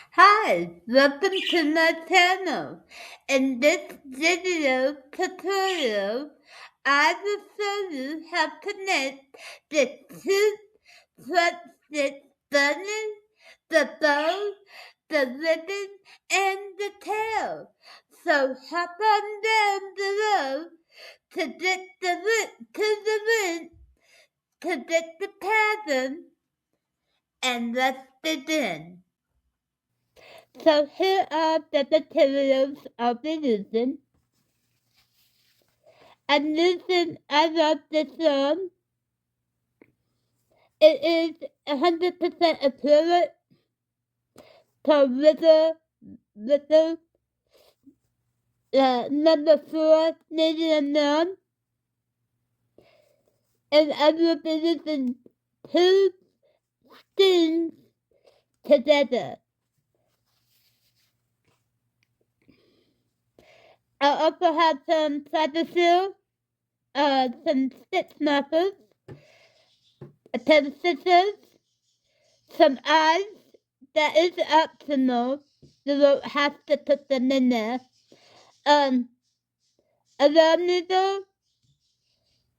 Hi, welcome to my channel. In this video tutorial, I will show you how to knit the two front stitch bunnies, the bow, the ribbon, and the tail. So hop on down below to get to get the pattern, and let's begin. So here are the materials I'll be using. I'm using, I love this one. It is 100% acrylic, so little, number 4 medium yarn. And I will be using 2 skeins together. I also have some fiber some stitch markers, a pair of scissors, some eyes. That is optional. You don't have to put them in there. A round needle,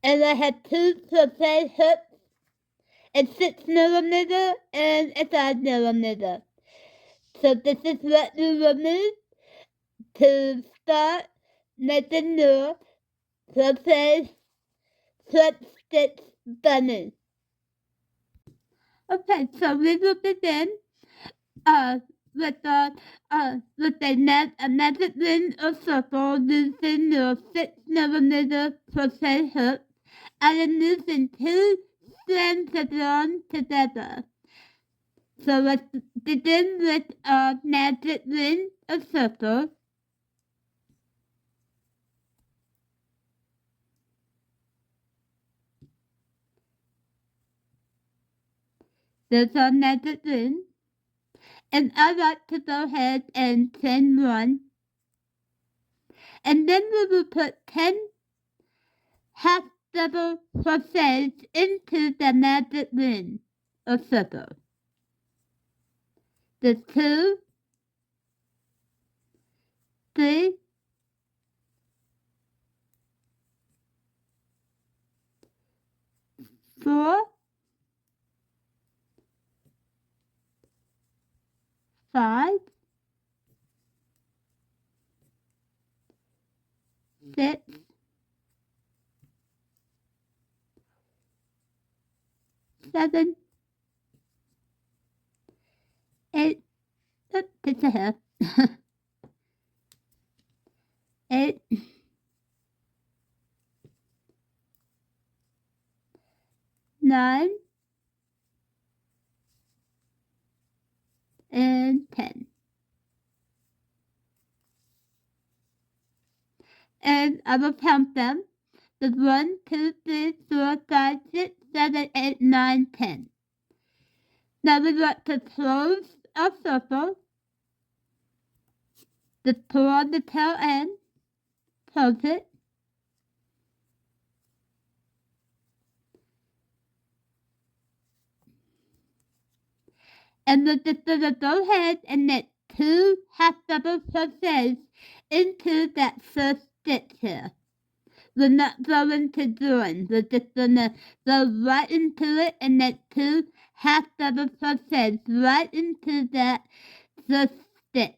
and I had 2 crochet hooks, a 6mm and a 5mm. So this is what you will need to start making your crochet slip stitch bunny. Okay, so we will begin uh, with a magic ring or circle using your 6mm crochet hook. I am using 2 strands of yarn together. So let's begin with a magic ring or circle. There's our magic ring. And I like to go ahead and chain 1. And then we will put 10 half double crochets into the magic ring or circle. The 2, 3, 4, 5, 6, 7, 8, it's a hair. 8, 9, and 10. And I will count them. There's 1, 2, 3, 4, 5, 6, 7, 8, 9, 10. Now we want to close our circle. Just pull on the tail end, close it. And we're just going to go ahead and knit 2 half double crochets into that first stitch here. We're not going to join. We're just going to go right into it and knit 2 half double crochets right into that first stitch.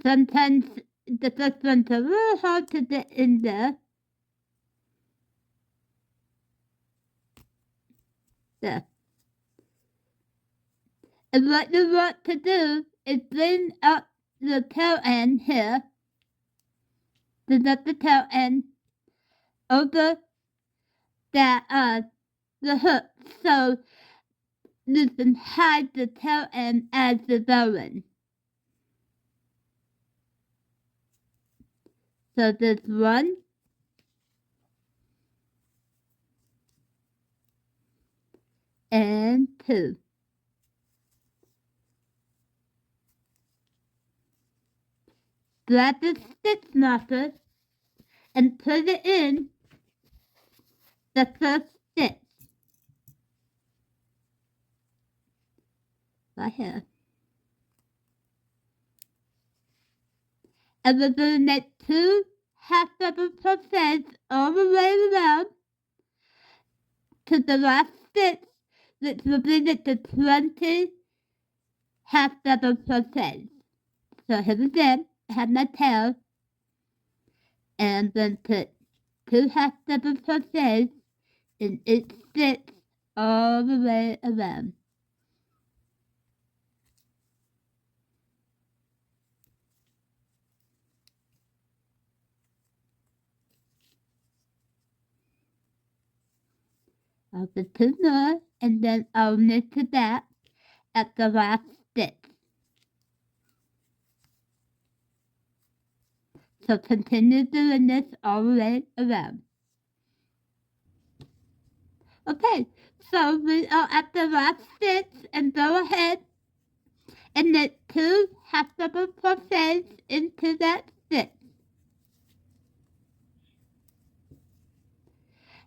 Sometimes the first one's a little hard to get in there. There. And what you want to do is bring up the tail end here, the tail end over the hook, so you can hide the tail end as you're going. So there's 1, and 2. Grab the stitch marker and put it in the first stitch. right here. And we're going to make 2 half double crochets all the way around to the last stitch, which will bring it to 20 half double crochets. So here again, I have my tail, and I'm going to put 2 half double crochets in each stitch all the way around. I'll do 2 more, and then I'll knit to that at the last stitch. So continue doing this all the way around. Okay, so we are at the last stitch, and go ahead and knit 2 half double crochets into that stitch.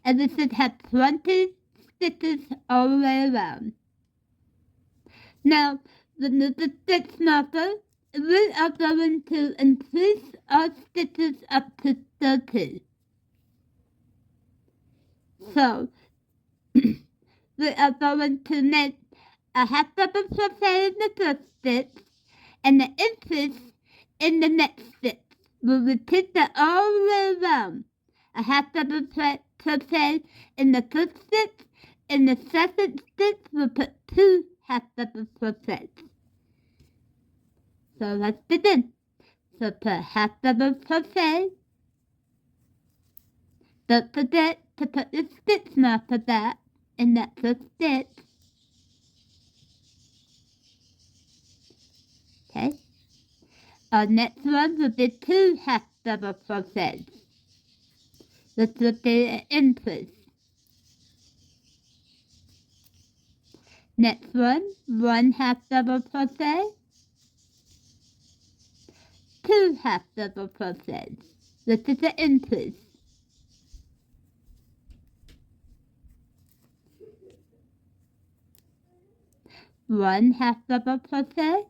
And we should have 20 stitches all the way around. Now, with the stitch marker, we are going to increase our stitches up to 30. So, we are going to make a half double crochet in the first stitch and an increase in the next stitch. We'll repeat that all the way around. A half double crochet in the first stitch. In the second stitch, we'll put 2 half double crochets. So let's begin. So put half double crochet. Don't forget to put your stitch marker back in that first stitch. Okay. Our next one will be 2 half double crochets. This will be an increase. Next one, 1 half double crochet, 2 half double crochets. This is an increase. One half double crochet,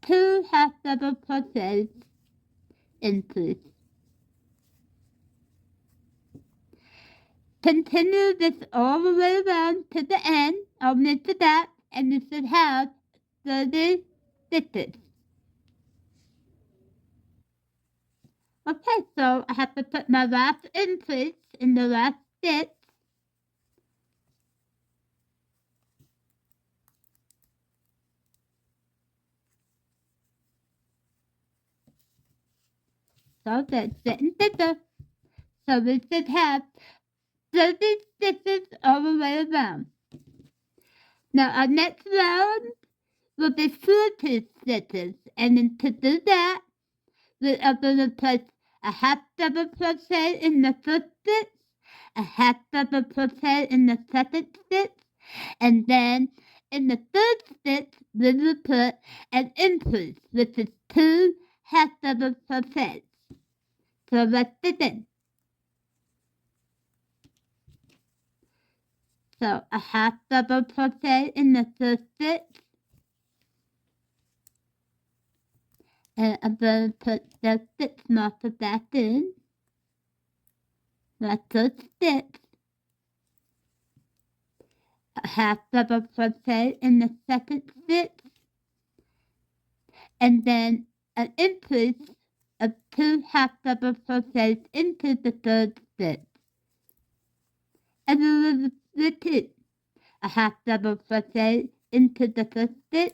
2 half double crochets, increase. Continue this all the way around to the end. I'll knit to that, and you should have 30 stitches. Okay, so I have to put my last increase in the last stitch. So that's getting bigger. So we should have 30 stitches all the way around. Now our next round will be 40 stitches, and then to do that, we are going to put a half double crochet in the first stitch, a half double crochet in the second stitch, and then in the third stitch we will put an increase, which is 2 half double crochets. So let's begin. So a half double crochet in the first stitch, and I'm going to put the stitch marker back in. That's the stitch. A half double crochet in the second stitch, and then an increase of 2 half double crochets into the third stitch. And we will repeat a half double crochet into the first stitch,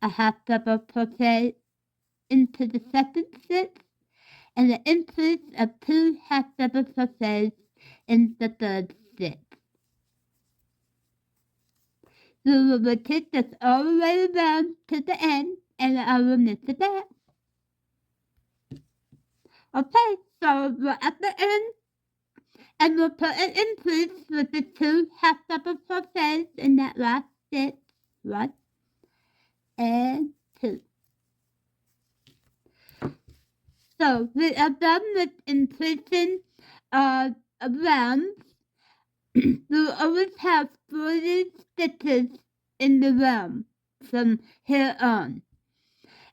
a half double crochet into the second stitch, and an increase of 2 half double crochets in the third stitch. We will repeat this all the way around to the end, and I will knit it back. Okay, so we're at the end, and we'll put an increase with the 2 half double crochets in that last stitch. 1 and 2. So we are done with increasing our rounds, you'll always have 40 stitches in the round from here on.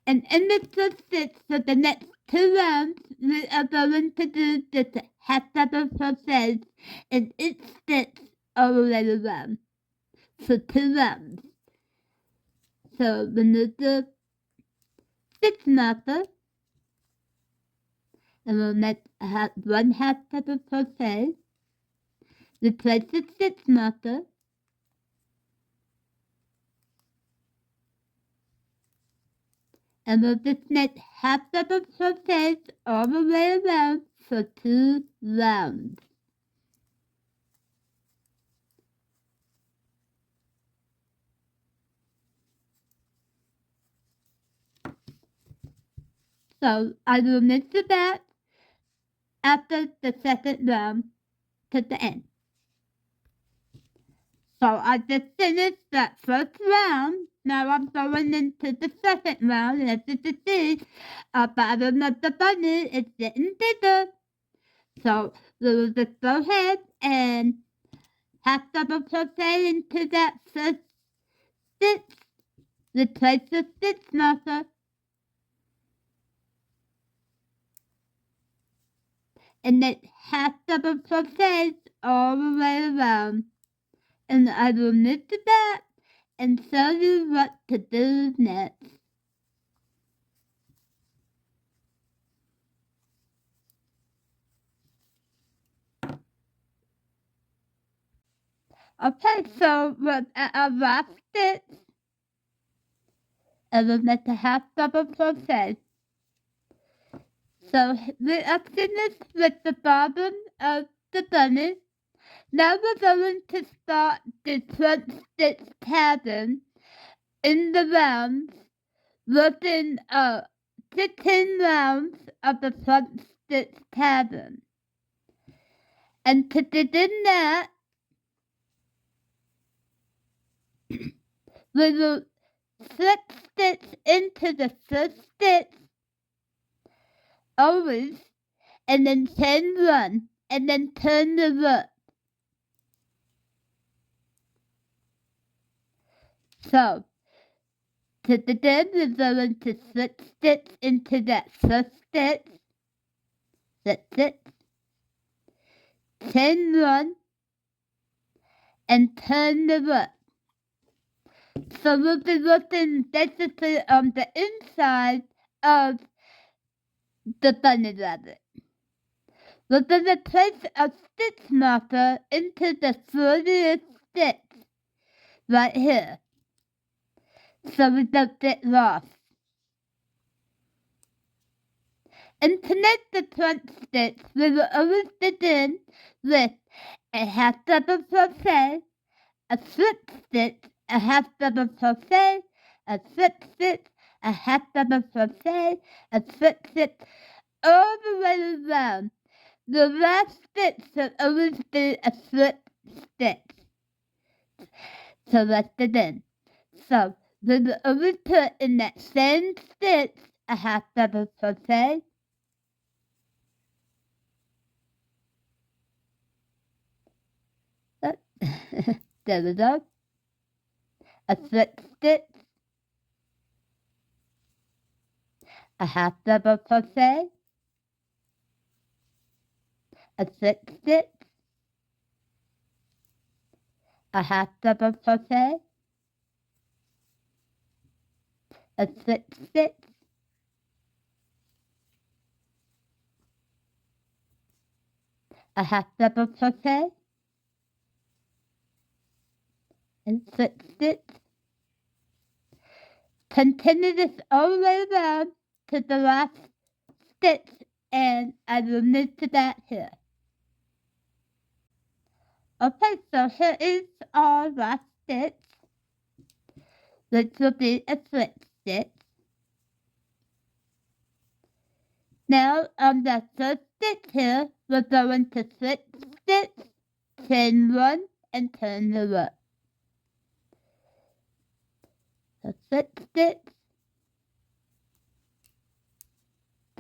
And in the first stitch for the next 2 rounds, we are going to do just half double crochets in each stitch all the way around for 2 rounds. So when you do stitch marker, and we'll make 1 half double crochet, replace the stitch marker, and we'll just make half double crochets all the way around for 2 rounds. So I will knit the back after the second round to the end. So I just finished that first round. Now I'm going into the second round, and as you can see, our bottom of the bunny is getting bigger. So we will just go ahead and half double crochet into that first stitch, replace the stitch marker, and then half double crochet all the way around. And I will knit the back and show you what to do next. Okay, so we're at our last stitch, and we'll make a half double crochet. So we are finished with the bottom of the bunny. Now we're going to start the front stitch pattern in the rounds, working 15 rounds of the front stitch pattern. And to begin that, we will slip stitch into the first stitch, always, and then chain 1, and then turn the work. So, to begin, we're going to slip stitch into that first stitch, slip stitch, chain 1, and turn the work. So we'll be working basically on the inside of the bunny rabbit. We're going to place a stitch marker into the 40th stitch right here, so we don't get lost. And to make the front stitch, we will always begin with a half double crochet, a slip stitch, a half double crochet, a slip stitch, a half double crochet, a slip stitch, all the way around. The last stitch should always be a slip stitch. So let's begin. So we will always put in that same stitch a half double crochet, there we go, a slip stitch, a half double crochet, a slip stitch, a half double crochet, a slip stitch, a half double crochet, and slip stitch. Continue this all the way around to the last stitch, and I will move to that here. Okay, so here is our last stitch, which will be a slip stitch. Now on the first stitch here, we're going to slip stitch, chain 1, and turn the work. So slip stitch,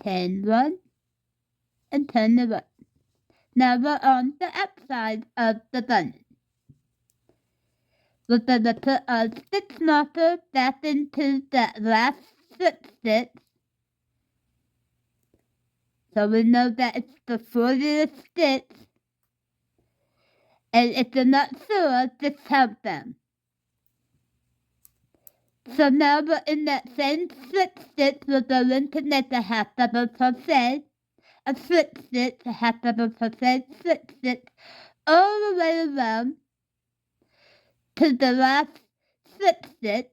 chain 1, and turn the work. Now we're on the outside of the bunny. We're going to put our stitch marker back into the last slip stitch, so we know that it's the 40th stitch. And if you're not sure, just count them. So now we're in that same slip stitch, we're going to make a half double crochet, a slip stitch, a half double crochet, slip stitch, all the way around to the last slip stitch.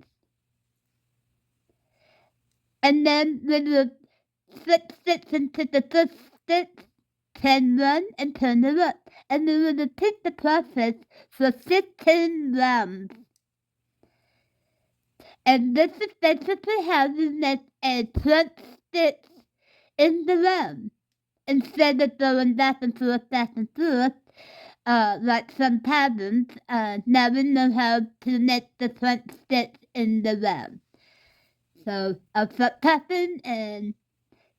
And then we will slip stitch into the first stitch, turn one and turn it up. And we will repeat the process for 15 rounds. And this is basically how you make a front stitch in the round. Instead of going back and forth, like some patterns, now we know how to make the front stitch in the round. So I'll start tapping and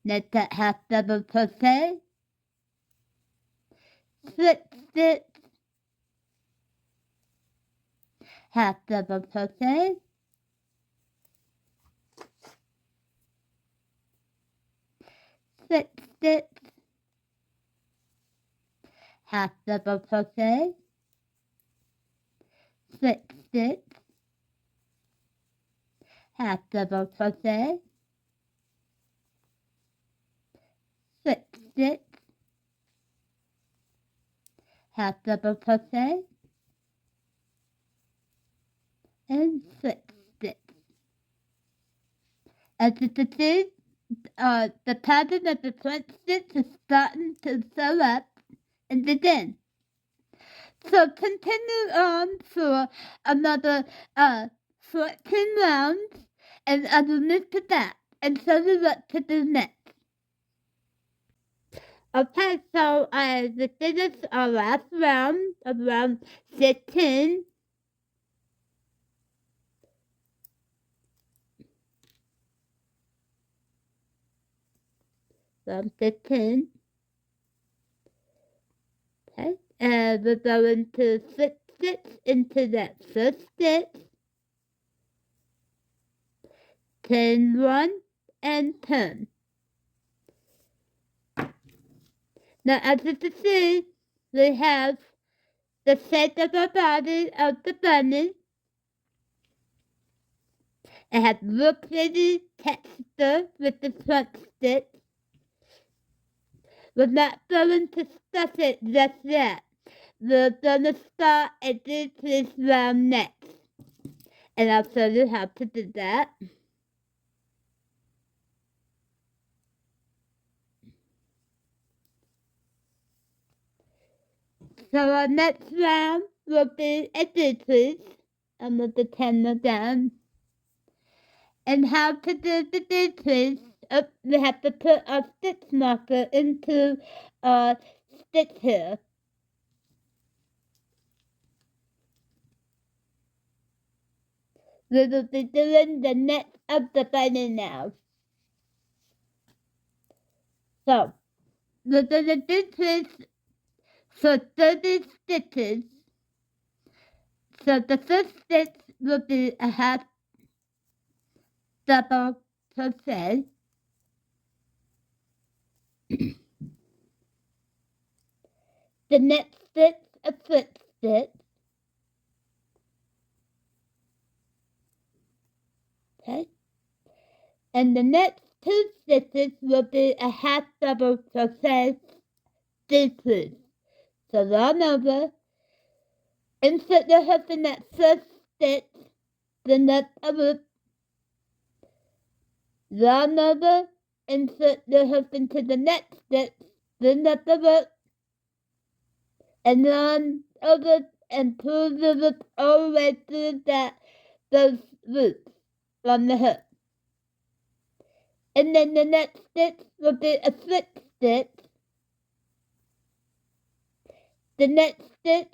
make that half double crochet, slip stitch, half double crochet, slip stitch, half double crochet, slip stitch, half double crochet, slip stitch, half double crochet, and slip stitch. As you can see, the pattern of the front stitch is starting to sew up and begin. So continue on for another 14 rounds, and I will move to that and show you what to do next. Okay, so we finished our last round of round 15. Round 15. Okay, and we're going to slip stitch into that first stitch, turn one, and turn. Now, as you can see, we have the shape of the body of the bunny. It has real pretty texture with the front stitch. We're not going to stuff it just yet. We're going to start a decrease round next. And I'll show you how to do that. So our next round will be a decrease. I'm going to turn it down. And how to do the decrease, we have to put our stitch marker into our stitch here. We will be doing the neck of the bunny now. So, we're going to decrease for 30 stitches. So the first stitch will be a half double crochet. The next stitch, a slip stitch. Okay. And the next two stitches will be a half double crochet decrease. So yarn over, insert the hook in that first stitch, then up a loop, yarn over, insert the hook into the next stitch, then up a loop, and yarn over and pull the loop all the way through those loops on the hook. And then the next stitch will be a slip stitch. The next stitch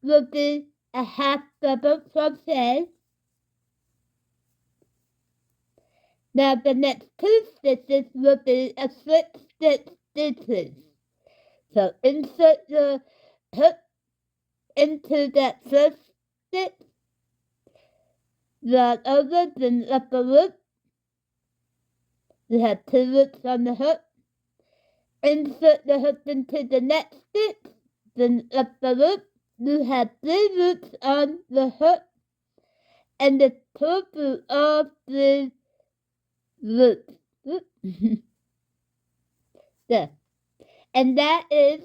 will be a half double crochet. Now the next two stitches will be a slip stitch decrease. So insert the hook into that first stitch, yarn over, then upper loop. You have 2 loops on the hook. Insert the hook into the next stitch, then upper loop. You have 3 loops on the hook, and the total of the loops. There. And that is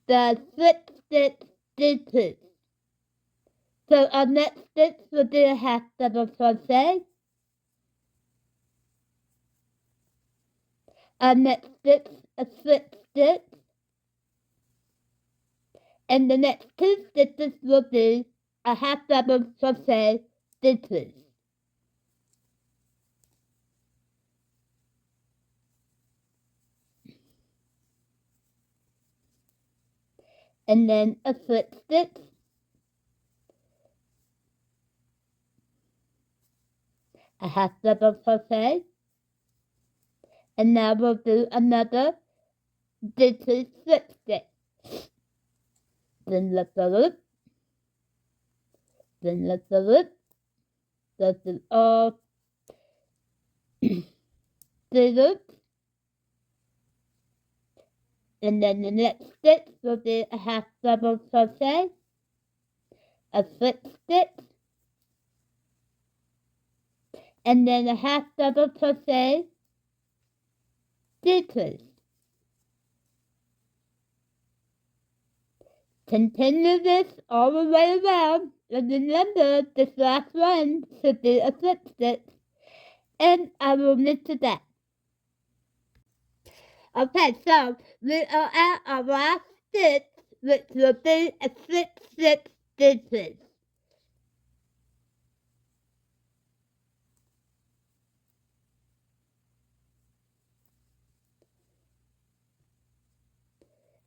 the slip stitch stitches. So our next stitch will do a half double crochet. Our next stitch, a slip stitch. And the next 2 stitches will be a half double crochet stitches. And then a slip stitch. A half double crochet. And now we'll do another stitches slip stitch. Then lift the loop. Then lift the loop. This is all 3 loops. And then the next stitch will be a half double crochet, a slip stitch, and then a half double crochet stitches. Continue this all the way around, and remember this last one should be a slip stitch, and I will knit to that. Okay, so we are at our last stitch, which will be a slip stitches.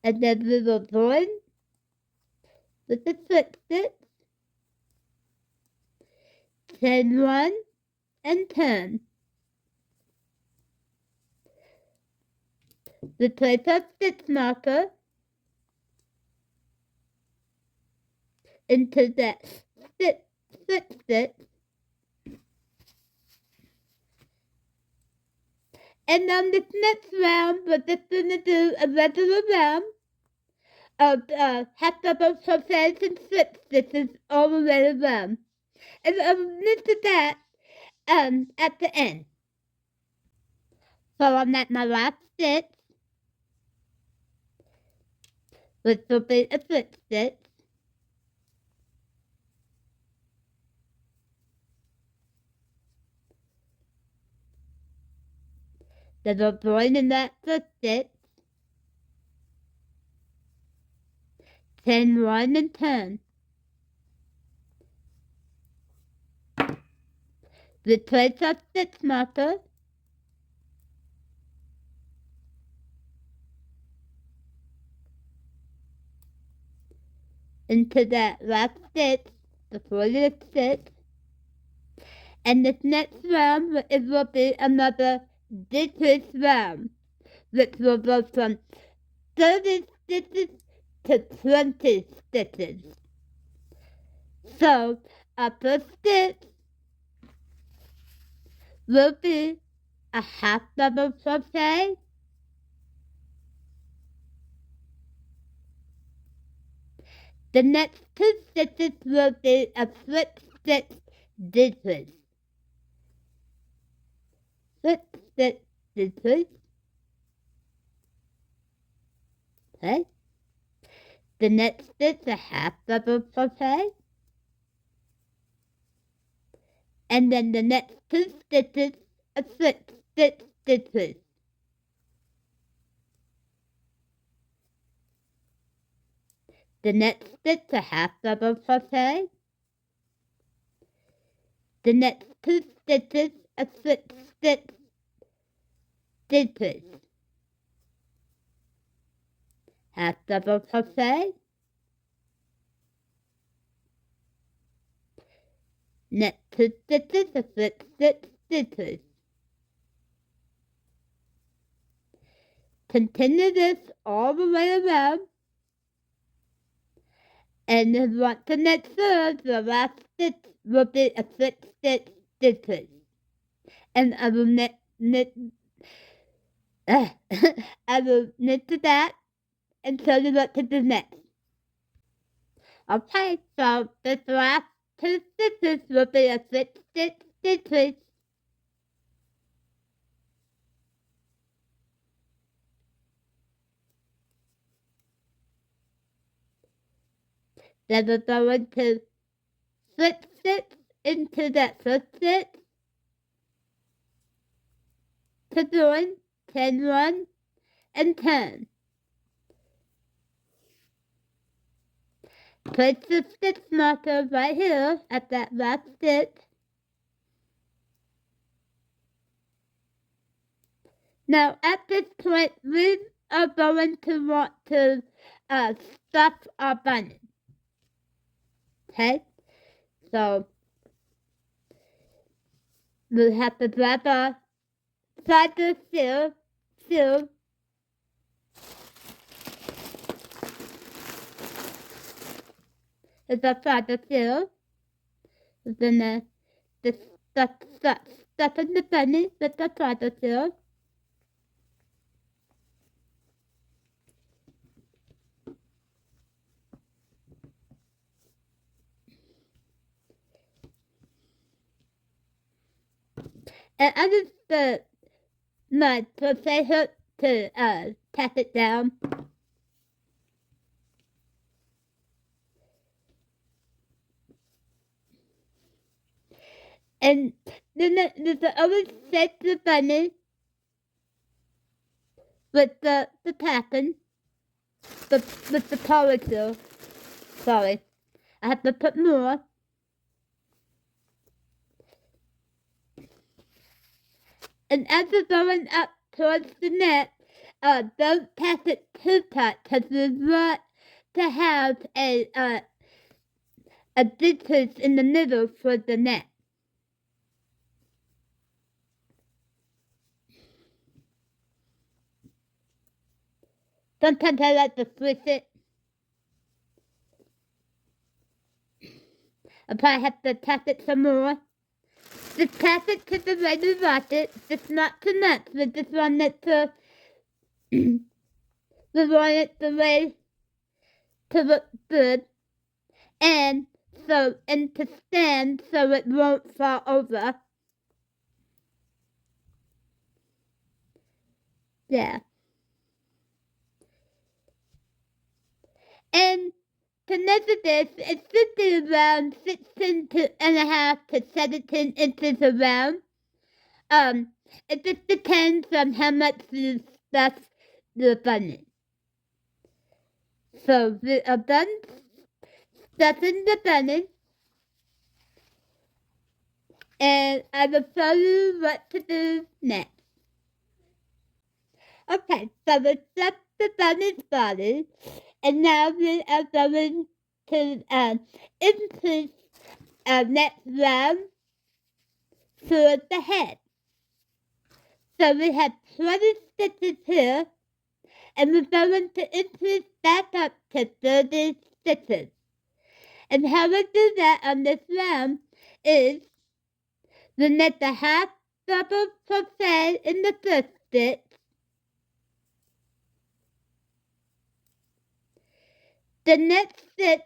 And then we will join with the slip stitch, chain 1, and turn. Replace our stitch marker into that slip stitch, and on this next round we're just going to do a regular round of half double crochets and slip stitches all the way around, and I'll knit to that at the end. So I'm at my last stitch, which will be a slip stitch. Then I'll join in that slip stitch, chain 1 and turn. Replace our stitch marker into that last stitch before the stitch, and this next round it will be another decrease round, which will go from 30 stitches to 20 stitches. So our first stitch will be a half double crochet, the next 2 stitches will be a slip stitch decrease. Slip stitch decrease. Okay. The next stitch a half double crochet, and then the next 2 stitches a slip stitch decrease. The next stitch a half double crochet, the next 2 stitches a slip stitch decrease. Half double crochet, next 2 stitches a slip stitch decrease. continue this all the way around. And then once the next third, the last stitch will be a 6 stitch stitches. And I will I will knit to that and show you what to do next. Okay, so this last 2 stitches will be a 6 stitch stitches. Then we're going to slip stitch into that first stitch to join, chain 1, and turn. Place the stitch marker right here at that last stitch. Now at this point we are going to want to stuff our bunny. Okay? So we have to grab our side of the seal, is our side of seal. We're gonna just stuff in the bunny with the side of seal. And I use my crochet hook to tap it down. And then there's always shake the bunny with the tapping, with the power tool. Sorry, I have to put more. And as you're going up towards the net, don't tap it too tight because we want to have a distance in the middle for the net. Sometimes I like to switch it. I probably have to tap it some more. Just tap it to the way you want it, just not too much. We just want it to, we want it the way to look good. And to stand so it won't fall over. Yeah. And to measure this, it should be around 16.5 to 17 inches around. It just depends on how much you stuff the bunny. So we are done stuffing the bunny. And I will show you what to do next. Okay, so we stuffed the bunny's body. And now we are going to increase our next round to the head. So we have 20 stitches here, and we're going to increase back up to 30 stitches. And how we do that on this round is we knit a half double crochet in the first stitch, the next stitch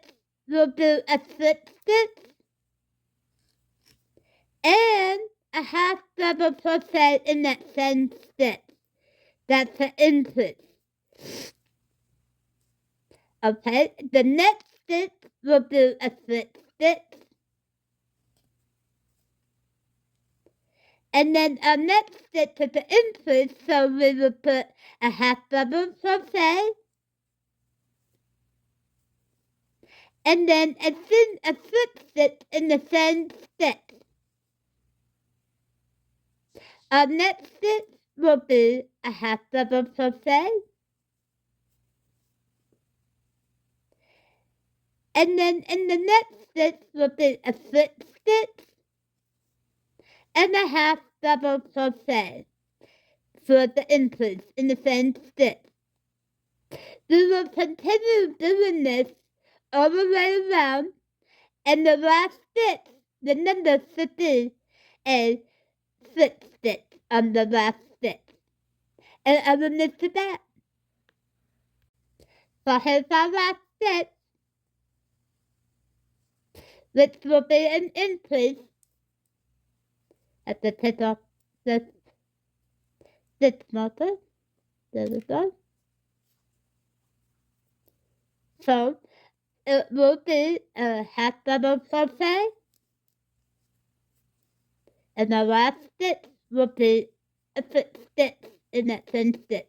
we'll do a slip stitch and a half double crochet in that same stitch. That's an increase. Okay, the next stitch we'll do a slip stitch. And then our next stitch is an increase, so we will put a half double crochet. And then a slip stitch in the same stitch. Our next stitch will be a half double crochet. And then in the next stitch will be a slip stitch and a half double crochet. for the increase in the same stitch. We will continue doing this all the way around, and the last stitch, remember to do a slip stitch on the last stitch. And I will move to that. So here's our last stitch, which will be an increase at the tip of the stitch marker. There we go. So it will be a half double crochet, and the last stitch will be a slip stitch in that same stitch.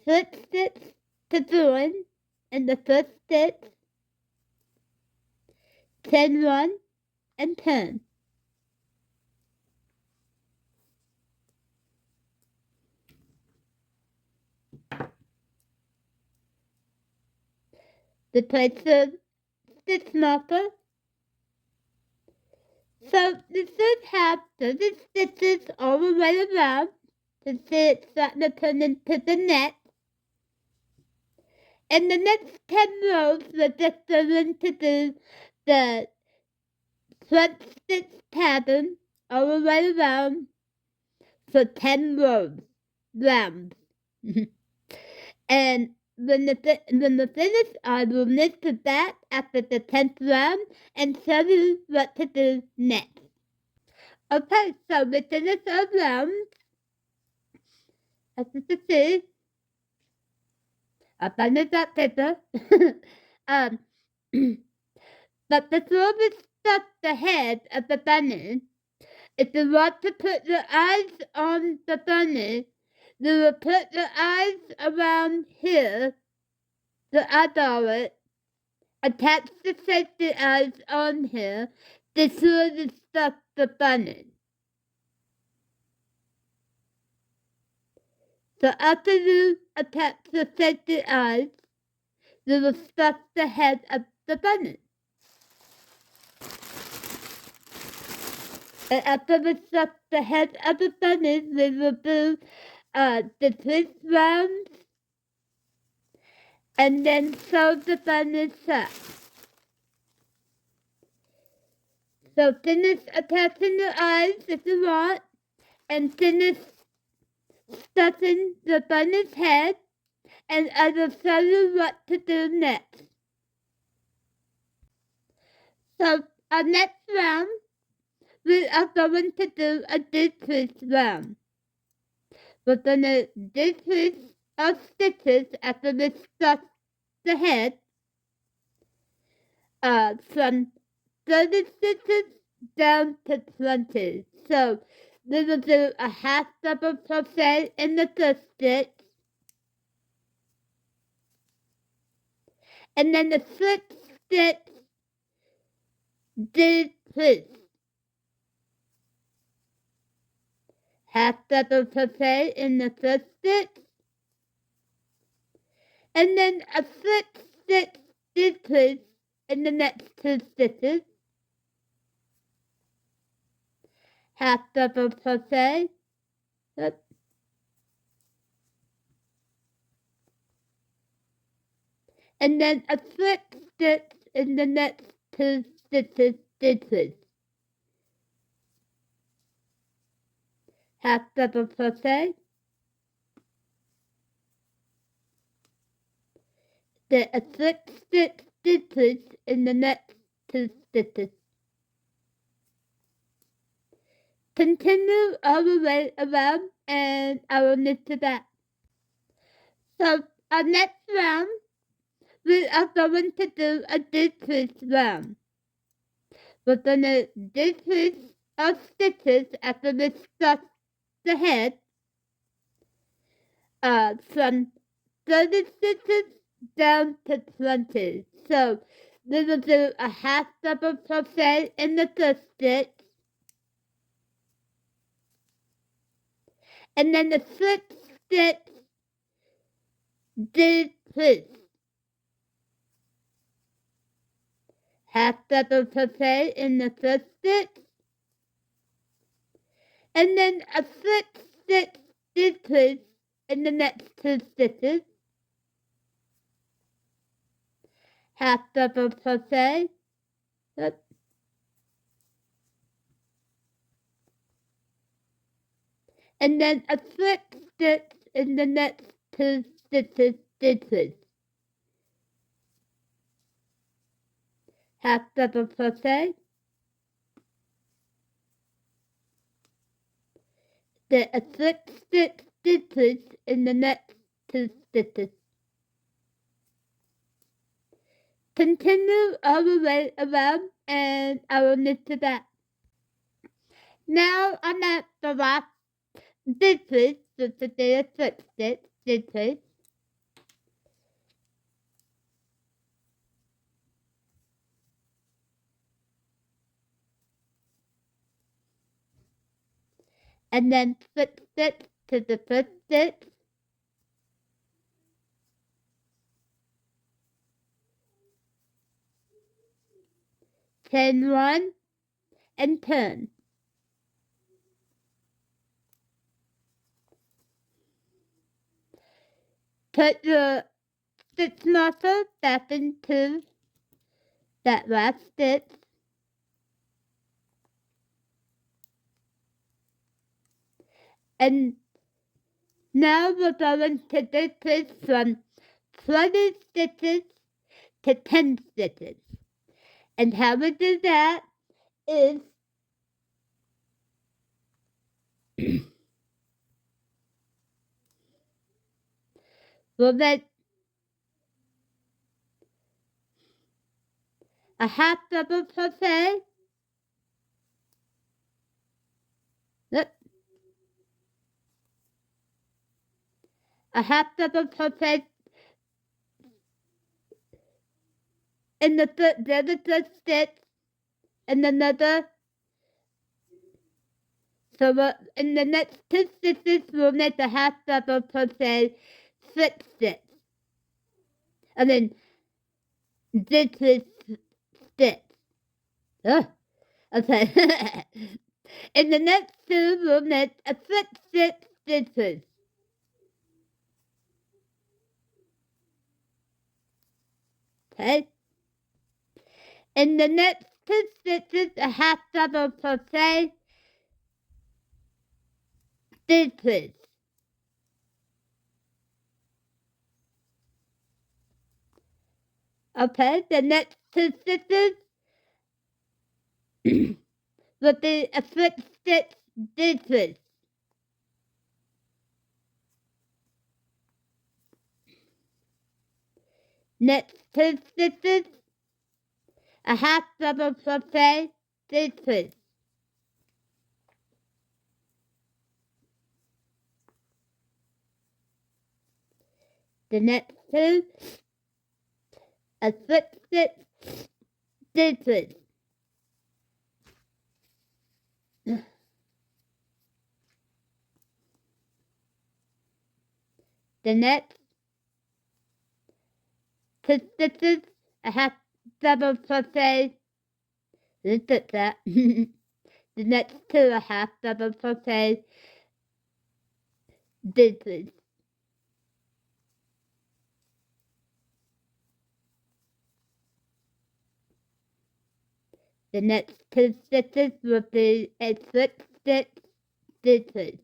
Slip stitch to join in the first stitch, chain 1 and turn. Replace the stitch marker. So you should have 30 stitches all the way around to see it starting to turn into the net. And the next 10 rows, we're just going to do the front stitch pattern all the way around for 10 rows, rounds. And when the finish, I will move to back after the 10th round and show you what to do next. Okay, so we finished our round. As you can see, I finished that paper. But before we start the head of the bunny, if you want to put your eyes on the bunny, you will put your eyes around here, the eyeball it, attach the safety eyes on here before you start the bunny. So after you attach the safety eyes, you will stuff the head of the bunny. And after we stuff the head of the bunny, we will do the twist rounds and then sew the bunny shut. So finish attaching the eyes if you want, and finish stuffing the bunny's head, and I will show you what to do next. So our next round, we are going to do a decrease round. We're going to decrease our stitches after we stuff the head from 30 stitches down to 20. So we will do a half double crochet in the first stitch, and then the slip stitch decrease. Half double crochet in the first stitch, and then a slip stitch decrease in the next 2 stitches. Half double crochet, and then a slip stitch in the next 2 stitches decrease. Half double crochet, then a slip stitch decrease in the next 2 stitches. Continue all the way around, and I will knit to that. So our next round, we are going to do a decrease round. We're going to decrease our stitches after we stuff the head from 30 stitches down to 20. So we will do a half double crochet in the first stitch, and then the slip stitch decrease. Half double crochet in the first stitch, and then a slip stitch decrease in the next 2 stitches, half double crochet, and then a slip stitch in the next 2 stitches decrease, half double crochet, then a slip stitch decrease in the next 2 stitches. Continue all the way around and I will knit to that. Now I'm at the last decrease, so today a slip stitch decrease. And then slip stitch to the first stitch, chain 1 and turn. Put your stitch marker back into that last stitch, and now we're going to decrease from 20 stitches to 10 stitches. And how we do that is we'll make a half double crochet, a half double crochet in the third stitch, and another. So in the next 2 stitches, we'll make a half double crochet slip stitch, and then decrease stitch. Okay. In the next 2, we'll make a slip stitch stitches. Okay. In the next 2 stitches, a half double crochet decrease. Okay, the next 2 stitches will be a slip stitch decrease. Next 2 stitches, a half double crochet decrease. The next 2, a slip stitch decrease. The next 2 stitches, a half double crochet. Look at that. The next 2, a half double crochet decrease. The next 2 stitches will be a slip stitch decrease.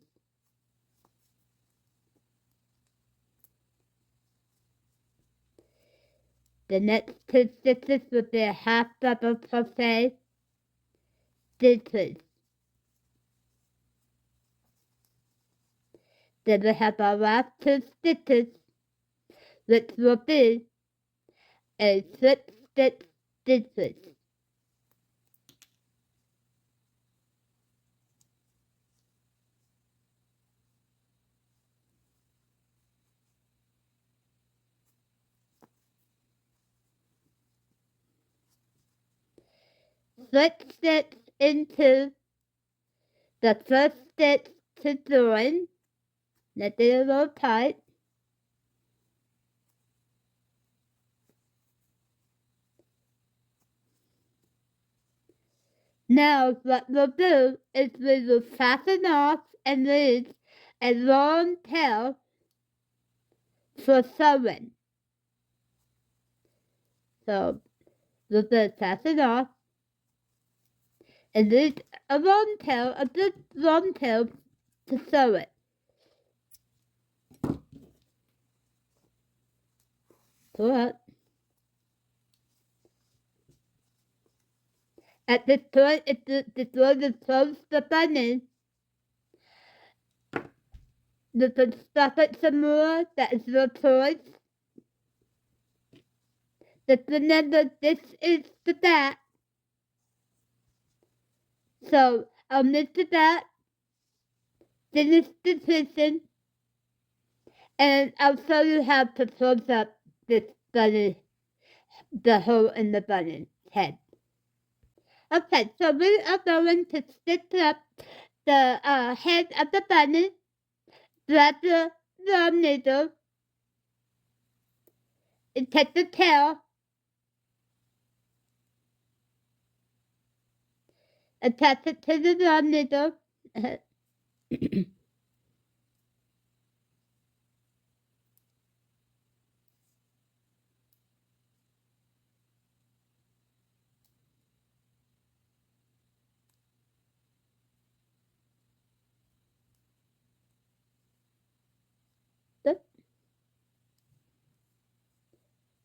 The next 2 stitches will be a half double crochet decrease. Then we have our last 2 stitches, which will be a slip stitch decrease. Slip stitch into the first stitch to join, knit it a little tight. Now what we'll do is we will fasten off and leave a long tail for sewing. So we'll just fasten off and leave a good long tail to sew it. Pull up. At this point, it's going to close the button. You can stop it some more. That is your choice. Just remember, this is the back. So I'll knit the back, finish the stitching, and I'll show you how to close up this button, the hole in the button head. Okay, so we are going to stitch up the head of the button, grab the drum needle, and take the tail, attach it to the drum needle.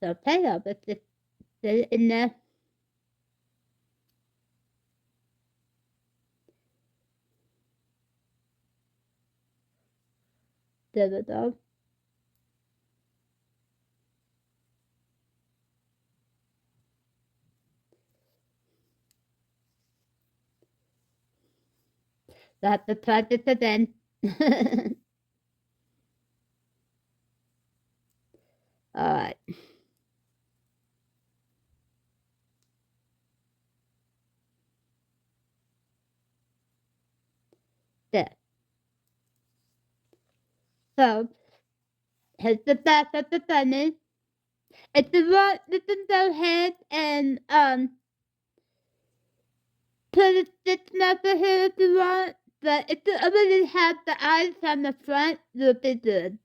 So tail, but just put it in there. There we go. So I have to try this again. Alright. There. So, here's the back of the bunny. If you want, you can go ahead and put a stitch marker here if you want. But if you already have the eyes on the front, you'll be good.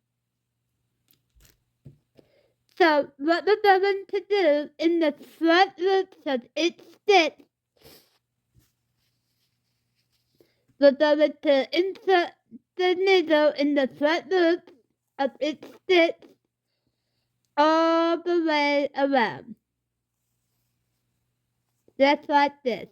So, what we're going to do in the front loops of each stitch, we're going to insert the needle in the front loop of each stitch all the way around. Just like this.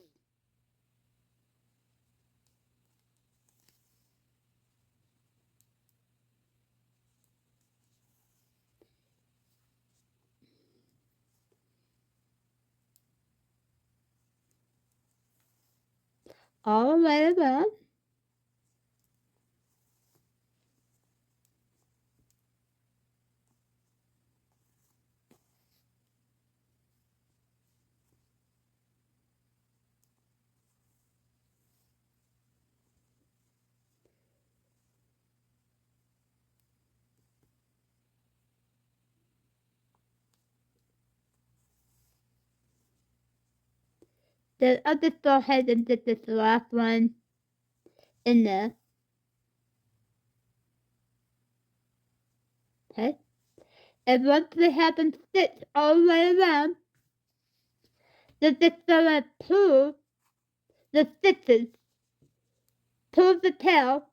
All the way around. Then I'll just go ahead and get this last one in there. Okay. And once we have them stitched all the way around, they're just gonna pull the stitches, pull the tail,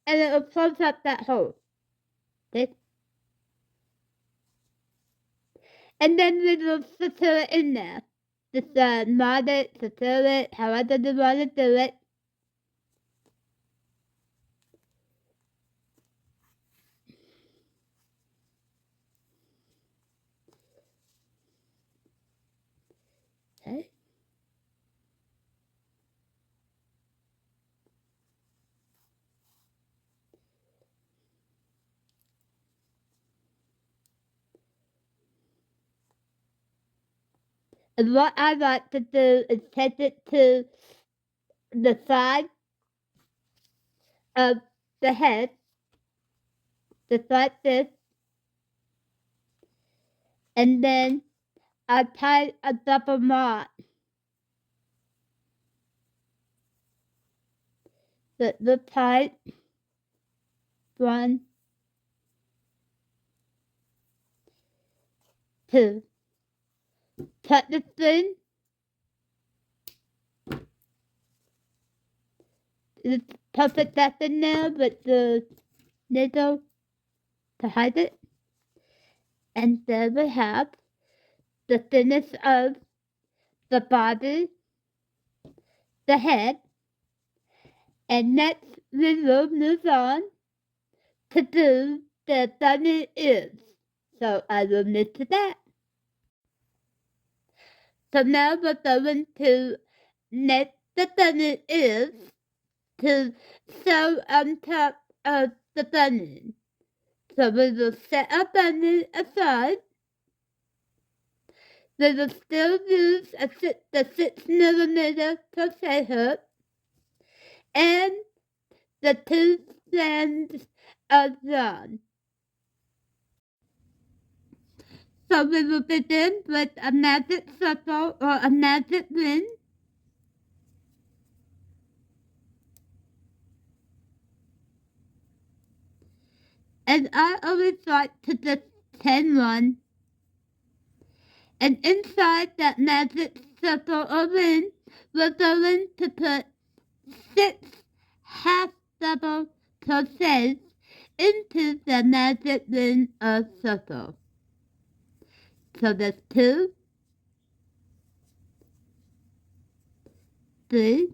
and it will close up that hole. Okay. And then we will secure it in there. Just knot it, secure it, however you want to do it. Okay. And what I like to do is take it to the side of the head, just like this, and then I tie a double knot the tight one, 2. Cut the string. It's perfect that's in there with the needle to hide it. And then we have the finish of the body, the head, and next we will move on to do the bunny ears. So I will move to that. So now we're going to knit the bunny ears to sew on top of the bunny. So we will set our bunny aside. We will still use the 6mm crochet hook and the 2 strands of yarn. So we will begin with a magic circle or a magic ring. And I always like to just chain one. And inside that magic circle or ring, we're going to put 6 half double crochets into the magic ring or circle. So there's 2, 3,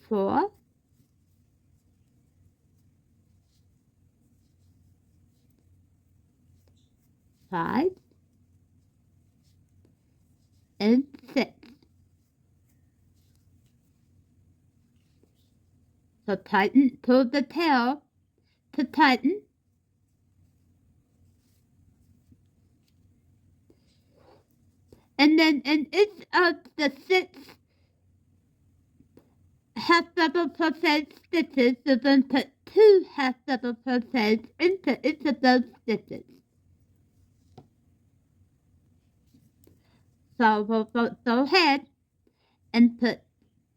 4, 5, and 6. So pull the tail to tighten. And then in each of the 6 half double crochet stitches, you're going to put 2 half double crochets into each of those stitches. So we'll go ahead and put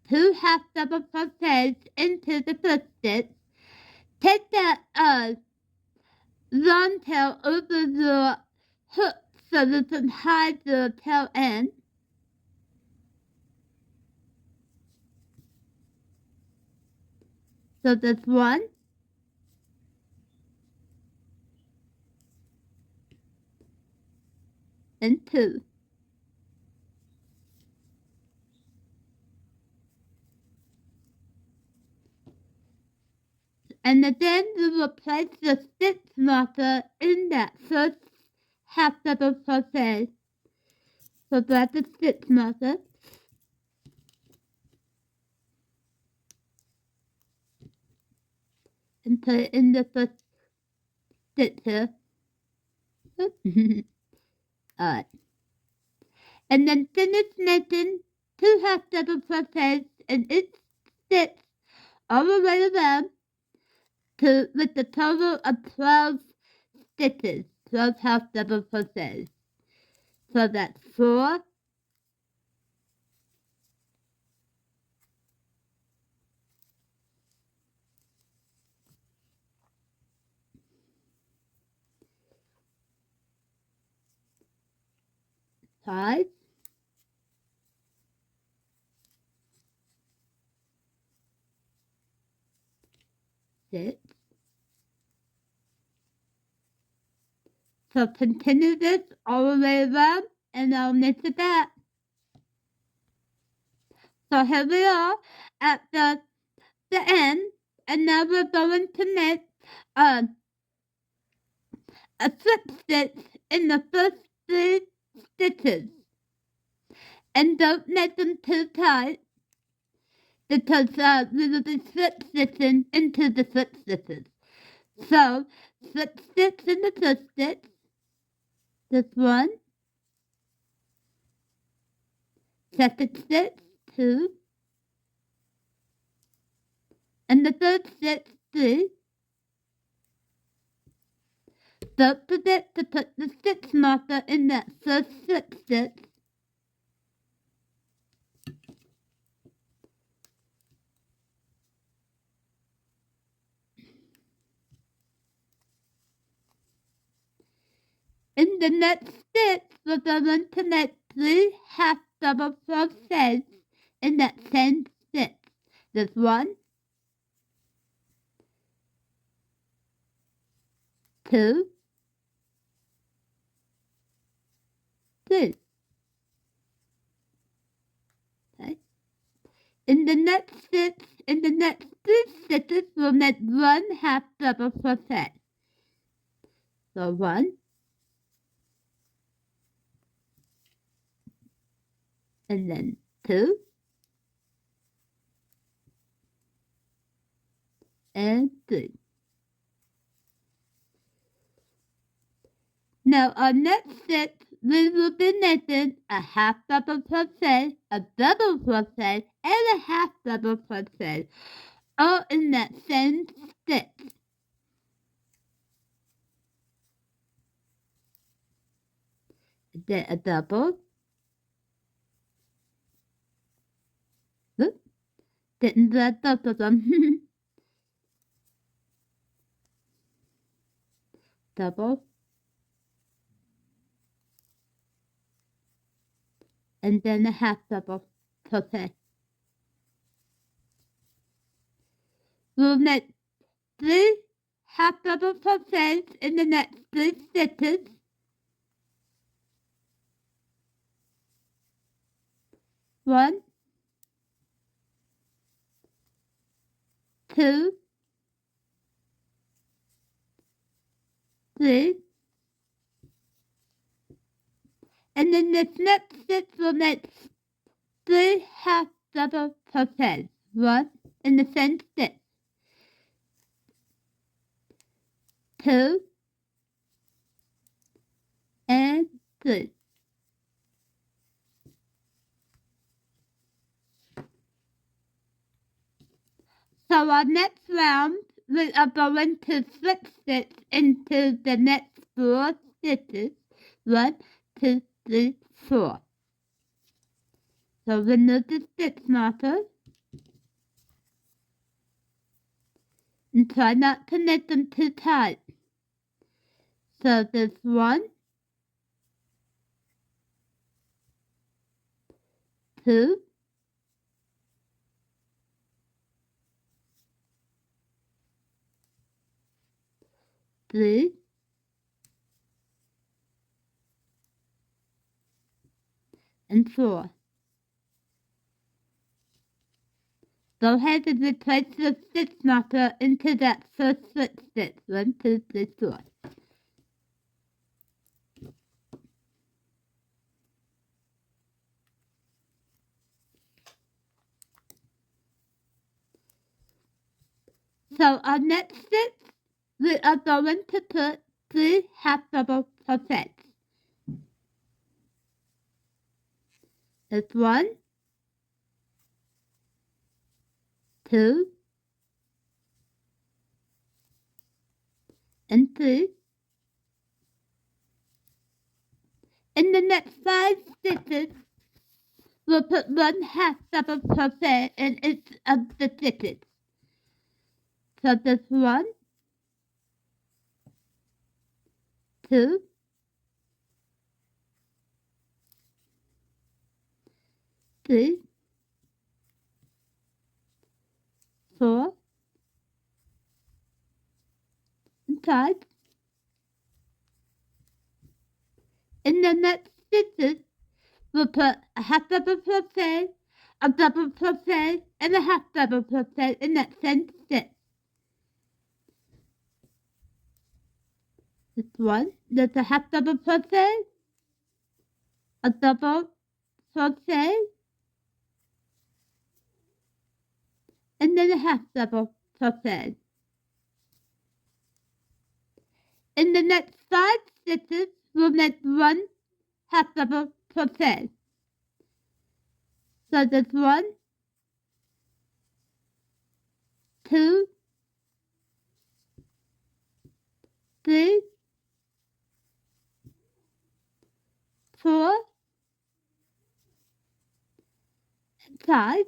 2 half double crochets into the first stitch. Take that long tail over the hook so you can hide the tail end. So there's 1, and 2. And then we will place the stitch marker in that first half double crochet. So grab the stitch marker and put it in the first stitch here. Alright. And then finish knitting 2 half double crochets in each stitch all the way around with a total of 12 stitches, 12 half double crochets. So that's 4, 5, 6. So continue this all the way around and I'll knit it back. So here we are at the end, and now we're going to knit a slip stitch in the first 3 stitches. And don't knit them too tight because we will be slip stitching into the slip stitches. So slip stitch in the first stitch, this one, second stitch, 2, and the third stitch, 3, Don't forget to put the stitch marker in that first slip stitch. In the next stitch, we're going to make 3 half double crochets in that same stitch. There's 1, 2, 3. Okay. In the next 3 stitches, we'll make 1 half double crochet. So 1, and then 2, and 3. Now on next stitch, we will be making a half double crochet, a double crochet, and a half double crochet, all in that same stitch. Then a double. Oops, didn't do both of them. Double. And then a half double crochet. We'll make 3 half double crochets in the next 3 stitches. 1, 2, 3. And in this next stitch, we'll make 3 half double crochets. 1 in the same stitch. 2, and 3. So our next round, we are going to slip stitch into the next 4 stitches. 1, 2, 3, 4. So remove the stitch marker. And try not to make them too tight. So there's 1, 2, 3, and 4. Go ahead and replace the stitch marker into that first slip stitch. 1, 2, 3, 4. So our next stitch, we are going to put 3 half double crochets. It's 1, 2, and 3. In the next 5 stitches, we'll put 1 half double crochet in each of the stitches. So there's 1, 2, 3, 4, and 5. In the next stitches, we'll put a half double crochet, a double crochet, and a half double crochet in that same stitch. This 1, there's a half double crochet, a double crochet, and then a half double crochet. In the next 5 stitches, we'll make 1 half double crochet. So there's 1, 2, 3, side.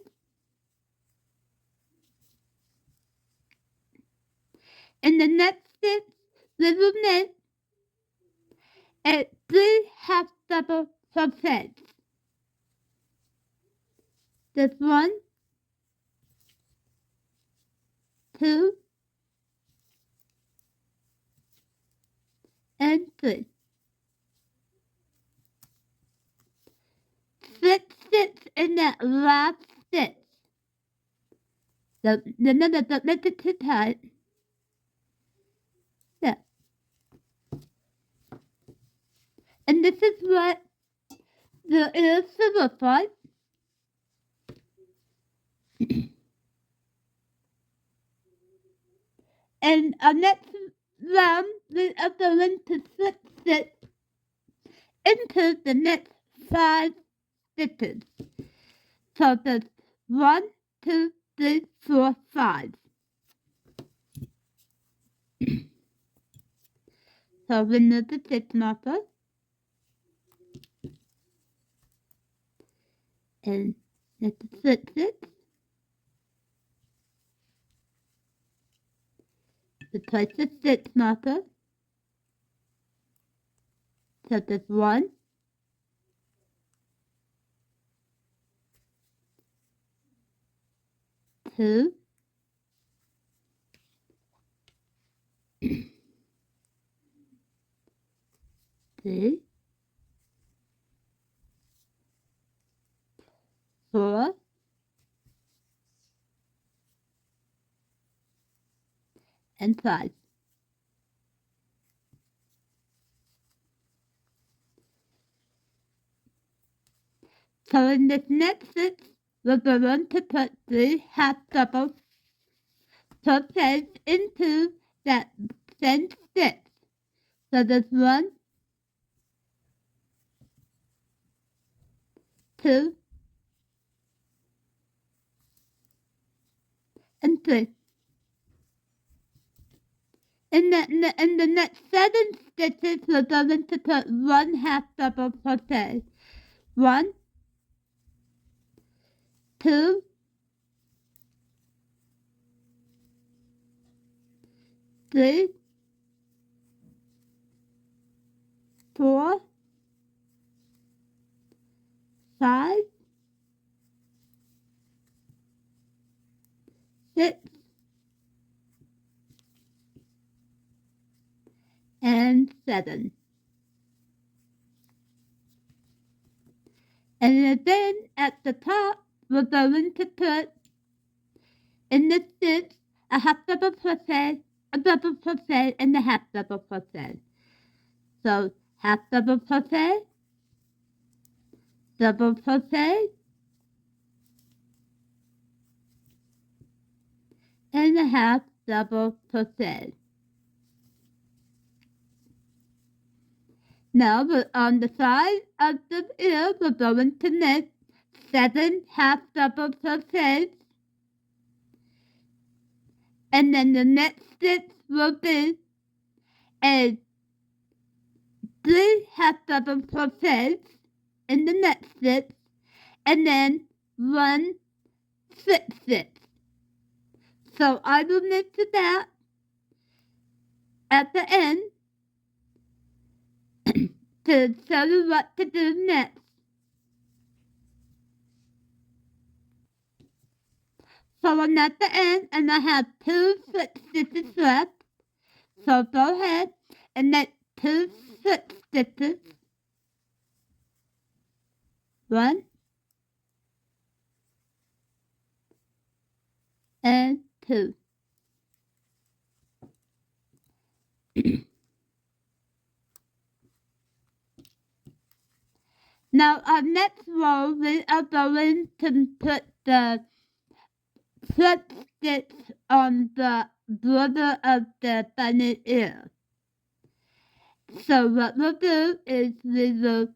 And the next 6 little knits and 3 half double crochets. This 1, 2, and 3. 6 stitches in that last stitch. So remember, don't make it too tight. There. And this is what the ears should look like. And our next round, we are going to switch it into the next 5 stitches. So there's 1, 2, 3, 4, 5. So we need the stitch marker. And let's switch it. We place the stitch marker. So there's 1, 2, 3, 4, and 5. So in this next stitch, we're going to put 3 half double crochets into that same stitch. So there's 1, 2, and 3. In the next 7 stitches, we're going to put 1 half double crochet. 1, 2, 3, 4, 5, 6, and 7. And then at the top, we're going to put in the stitch a half double crochet, a double crochet, and a half double crochet. So half double crochet, double crochet, and a half double crochet. Now we're on the side of the ear, we're going to knit 7 half double crochets, and then the next stitch will be a 3 half double crochets in the next stitch, and then 1 slip stitch. So I will knit to that at the end to show you what to do next. So I'm at the end and I have 2 slip stitches left. So go ahead and knit 2 slip stitches. 1 and 2. Now our next row we are going to put the slip stitch on the border of the bunny ear. So what we'll do is we will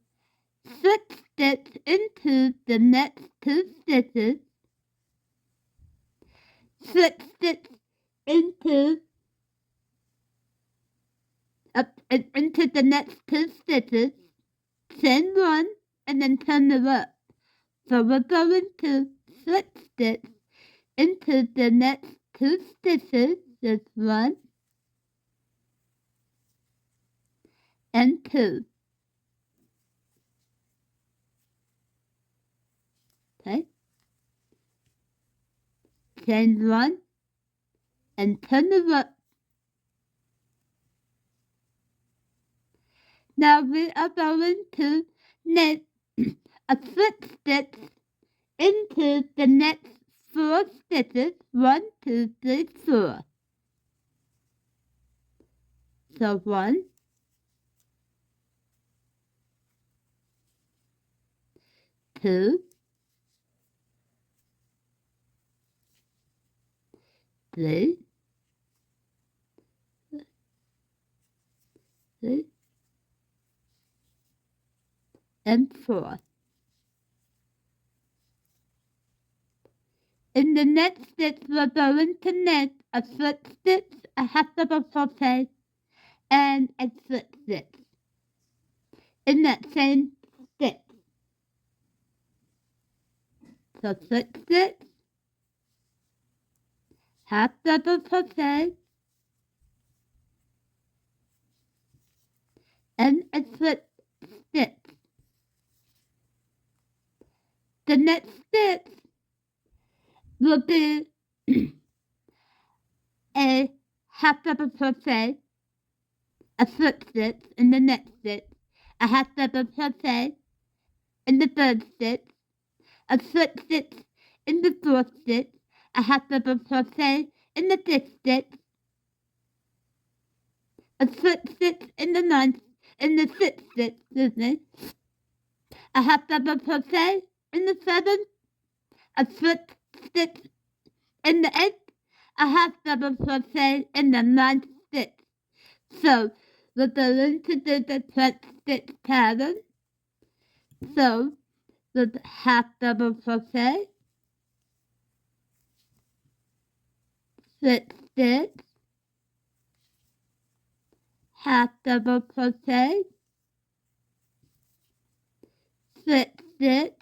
slip stitch into the next 2 stitches, slip stitch into the next 2 stitches, chain 1, and then turn it up. So we're going to slip stitch into the next 2 stitches. There's 1 and 2. Okay. Chain 1 and turn the rope. Now we are going to knit a slip stitch into the next 4 stitches. 1, 2, 3, 4. So 1, 2, 3, 3, and 4. In the next stitch, we're going to knit a slip stitch, a half double crochet, and a slip stitch in that same stitch. So slip stitch, half double crochet, and a slip stitch. The next stitch will be a half double crochet, a slip stitch in the next stitch, a half double crochet in the third stitch, a slip stitch in the fourth stitch, a half double crochet in the fifth stitch, a slip stitch in the sixth stitch, a half double crochet in the seventh, a slip stitch in the eighth, a half double crochet in the ninth stitch. So we're going to do the 12 stitch pattern. So the half double crochet, slip stitch, half double crochet, slip stitch,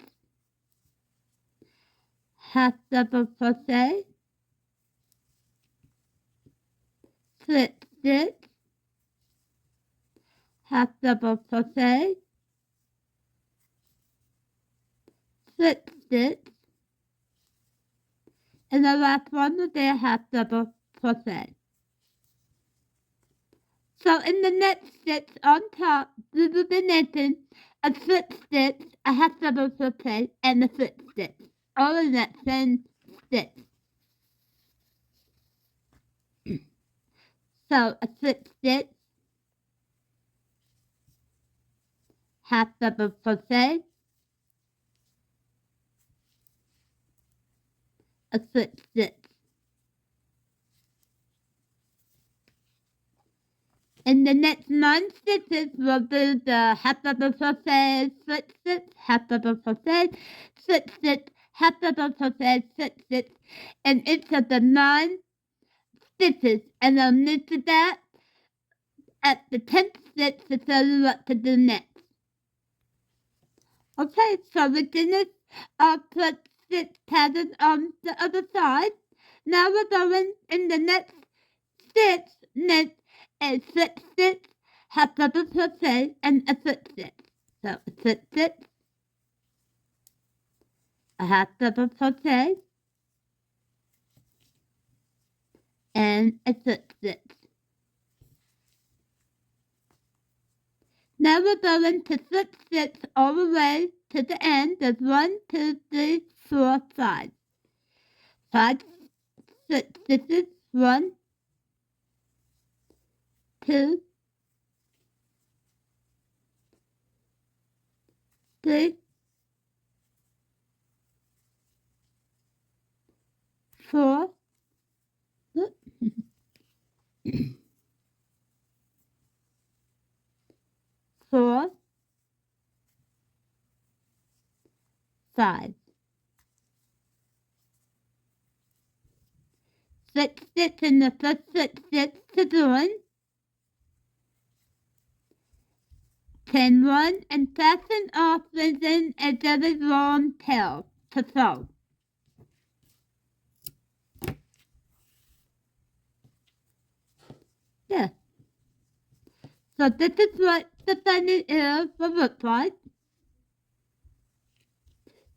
half double crochet, slip stitch, half double crochet, slip stitch, and the last one will be a half double crochet. So in the next stitch on top, we will be knitting a slip stitch, a half double crochet, and a slip stitch, all in that same stitch. So a slip stitch, half double crochet, a slip stitch. In the next 9 stitches, we'll do the half double crochet, slip stitch, half double crochet, slip stitch, half double crochet, slip stitch, and each of the 9 stitches, and I'll knit to that at the 10th stitch to show you what to do next. Okay, so we finished our slip stitch pattern on the other side. Now we're going in the next stitch, knit a slip stitch, half double crochet, and a slip stitch. So a slip stitch, a half double crochet, and a slip stitch. Now we're going to slip stitch all the way to the end. There's 1, 2, 3, 4, 5. 5 slip stitches. 1, 2, 3, 4, 4, 5. Slip stitch in the first slip stitch to join. Chain 1 and fasten off within a very long tail to sew. this. So this is what the bunny ears will look like.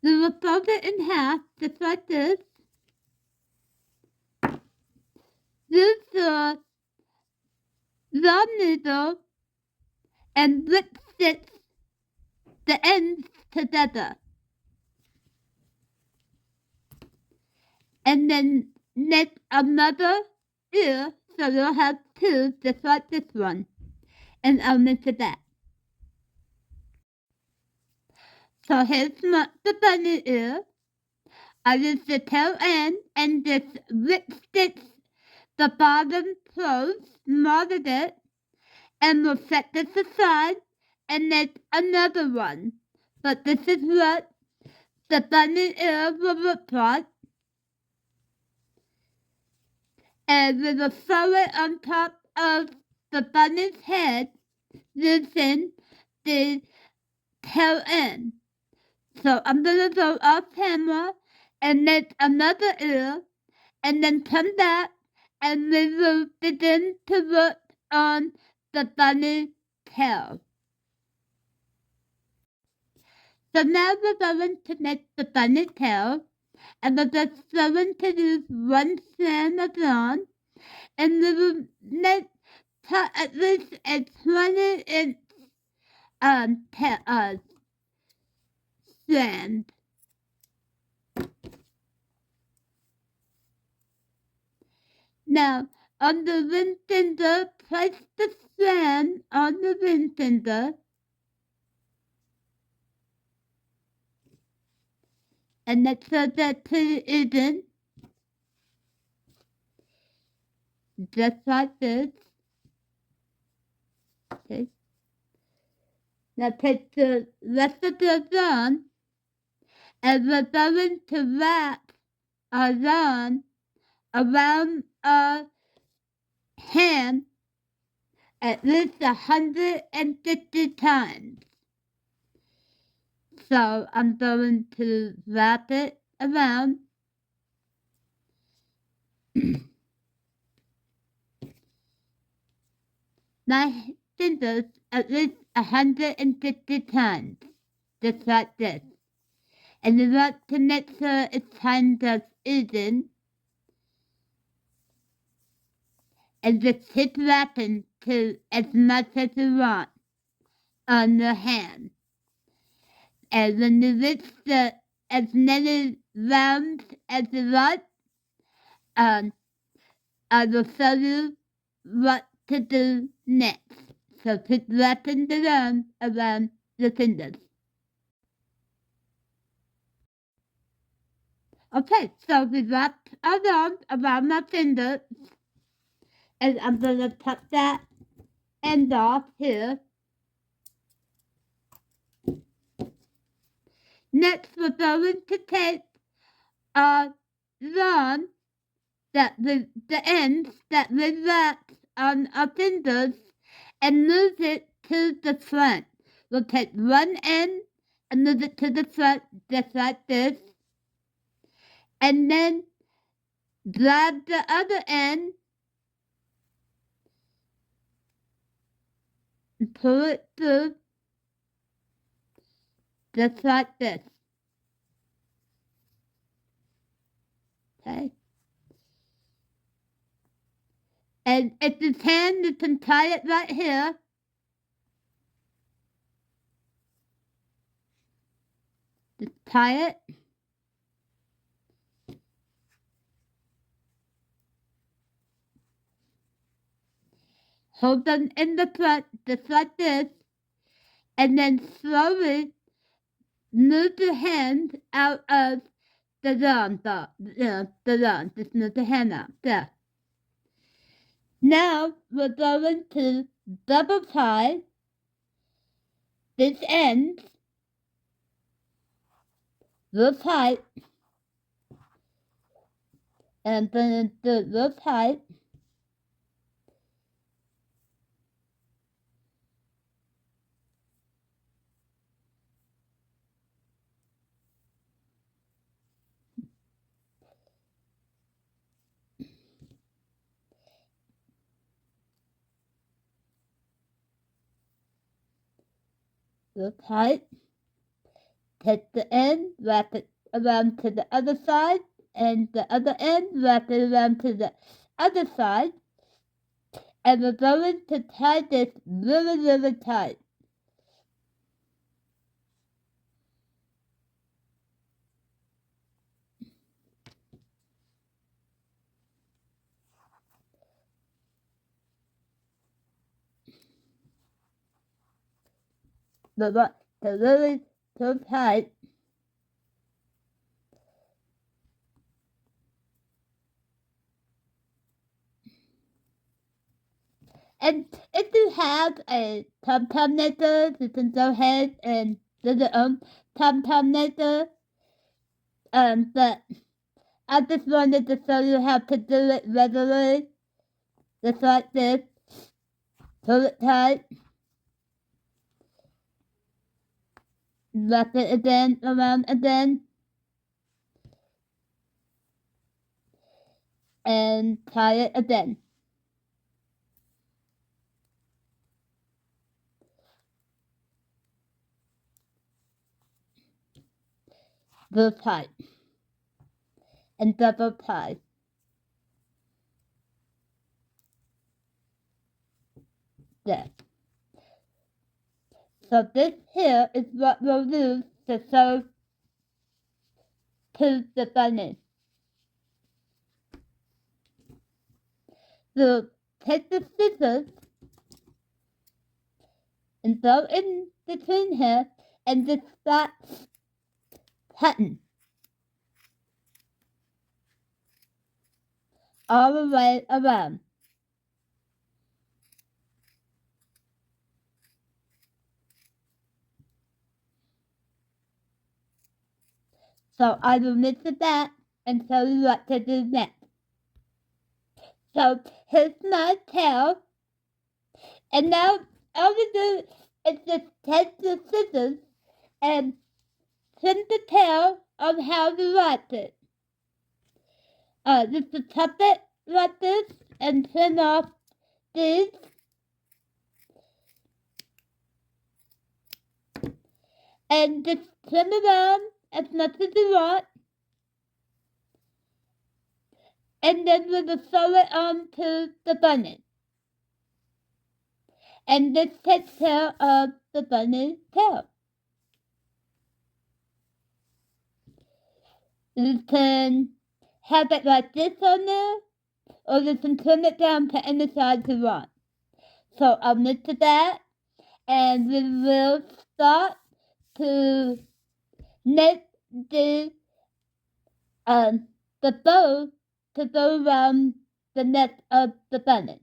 We will fold it in half, just like this. Use the long needle and whip stitch the ends together. And then knit another ear, so you'll have two just like this one. And I'll knit that. So here's the bunny ear. I use the tail end and just whip stitch the bottom close, molded it, and we'll set this aside and knit another one. But this is what the bunny ear will look like. And we will sew it on top of the bunny's head using the tail end. So I'm going to go off camera and knit another ear and then come back and we will begin to work on the bunny tail. So now we're going to knit the bunny tail and we're just going to use one strand of yarn and we will knit at least a 20-inch strand. Now, on the ring finger, place the strand on the ring finger and make sure that pretty even, just like this. Okay. Now take the rest of the yarn and we're going to wrap our yarn around our hand at least 150 times. So I'm going to wrap it around. My fingers at least 150 times, just like this. And you want to make sure it's kind of even. And just keep wrapping to as much as you want on your hand. And when you reach as many rounds as you want, I will show you what to do next. So keep wrapping the yarn around your fingers. Okay, so we wrapped our yarn around my fingers, and I'm going to cut that end off here. Next, we're going to take our yarn the ends that we wrapped on our fingers and move it to the front. We'll take one end and move it to the front just like this. And then grab the other end and pull it through just like this. Okay. And if you can, you can tie it right here. Just tie it. Hold them in the front just like this. And then slowly move your hand out of the yarn, the yarn. Just move the hand out. There. Now we're going to double tie this end real tight. And I'm going to do it real tight. real tight. Take the end, wrap it around to the other side, and the other end, wrap it around to the other side. And we're going to tie this really, really tight. The really so tight. And if you have a tom-tom knitter, you can go ahead and do your own tom-tom knitter. But I just wanted to show you how to do it regularly, just like this. Pull it tight. Wrap it again, around again. And tie it again. Real tight. And double tie. There. So this here is what we'll use to sew to the bunny. So take the scissors and go in between here and just start cutting all the way around. So I will mix it back and show you what to do next. So here's my tail. And now all we do is just take the scissors and trim the tail on how you like it. Just to chop it like this and trim off these. And just trim around as much as you want. And then we will sew it onto the bunny. And this takes care of the bunny's tail. You can have it like this on there, or you can turn it down to any size you want. So I'll mix that, and we will start to knit the bow to go around the neck of the bunny.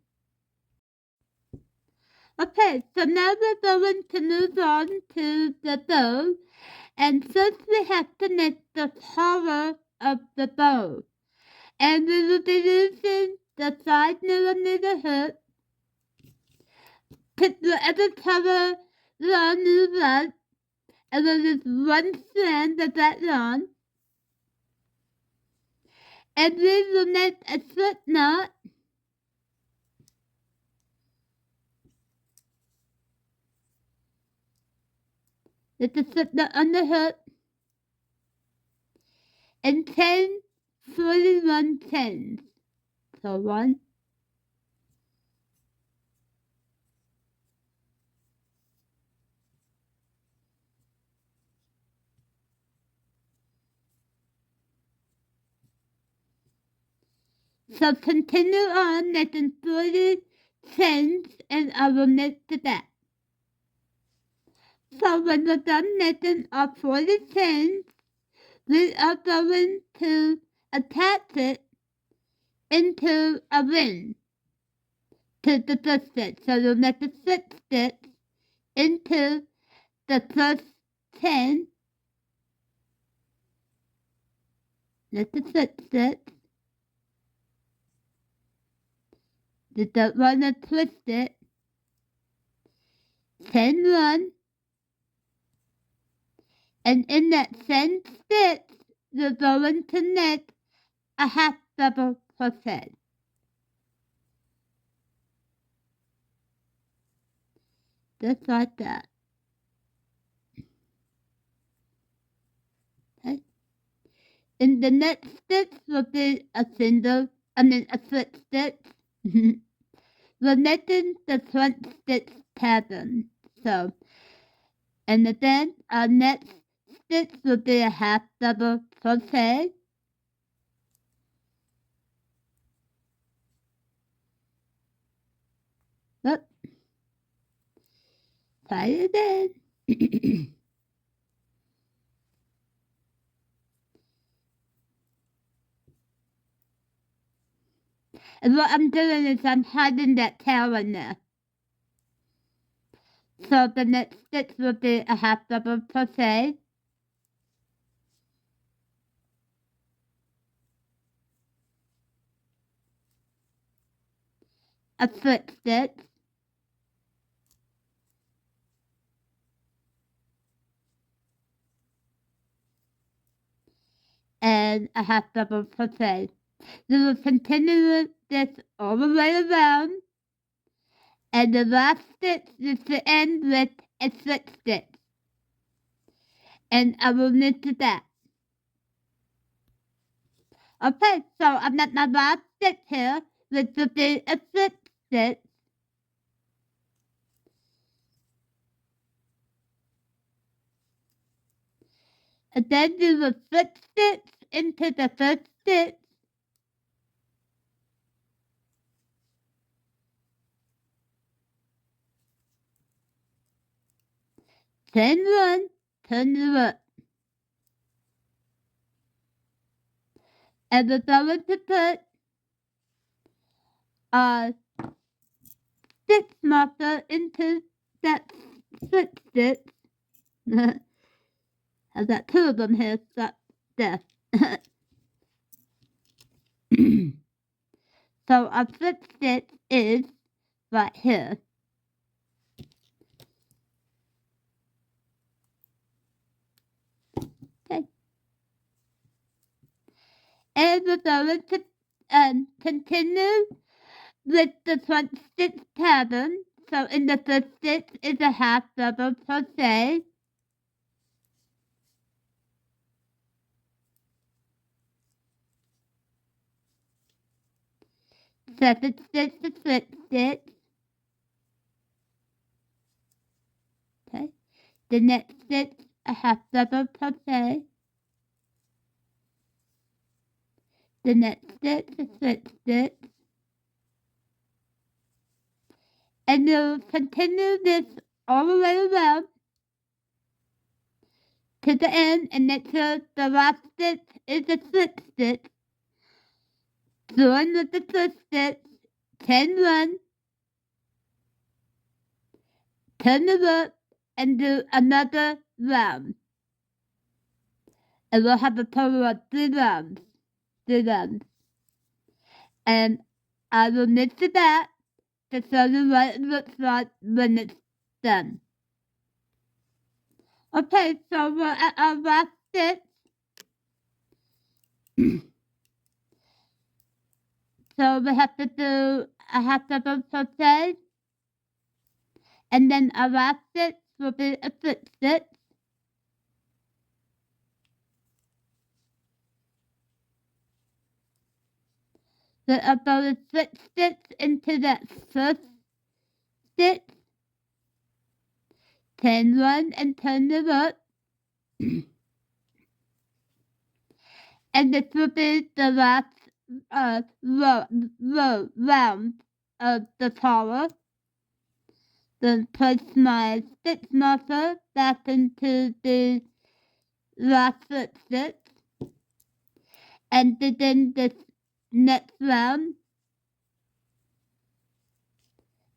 Okay, so now we're going to move on to the bow, and first we have to knit the collar of the bow. And we will be using the 5mm hook. Pick whatever color yarn you want, and then just one strand of that yarn. And we will make a slip knot. With the slip knot on the hook. And 10 41 chains. So 1, so continue on making 40 chains, and I will knit to that. So when we're done knitting our 40 chains, we are going to attach it into a ring to the first stitch. So you'll make the 6 stitch into the first chain. Make the 6 stitch. You don't want to twist it. Chain 1. And in that same stitch, you're going to knit a half double crochet. Just like that. In the next stitch will be a slip stitch. We're making the front stitch pattern. So, and then our next stitch will be a half double crochet. Look. Try it again. And what I'm doing is I'm hiding that tail in there. So the next stitch will be a half double crochet. A slip stitch. And a half double crochet. We will continue this all the way around. And the last stitch is to end with a slip stitch. And I will knit to that. Okay, so I'm at my last stitch here, which will be a slip stitch. And then we will slip stitch into the first stitch. Chain one, turn the rook. And we're going to put a stitch marker into that slip stitch. I've got two of them here, so there. So our slip stitch is right here. Okay. And we're going to continue with the front stitch pattern. So in the first stitch is a half double crochet. Second stitch is slip stitch. Okay. The next stitch a half double crochet. The next stitch is slip stitch. And you'll continue this all the way around to the end, and make sure the last stitch is a slip stitch. Join with the first stitch, chain one, turn it up, and do another round. And we'll have a total of 3 rounds. 3 rounds. And I will knit to that to show you what it looks like when it's done. Okay, so we're at our last stitch. So we have to do a half double crochet, and then our last stitch will be a slip stitch. So I'll go a slip stitch into that first stitch, chain one and turn it up. And this will be the last round of the collar. Then place my stitch marker back into the last slip stitch and begin this next round.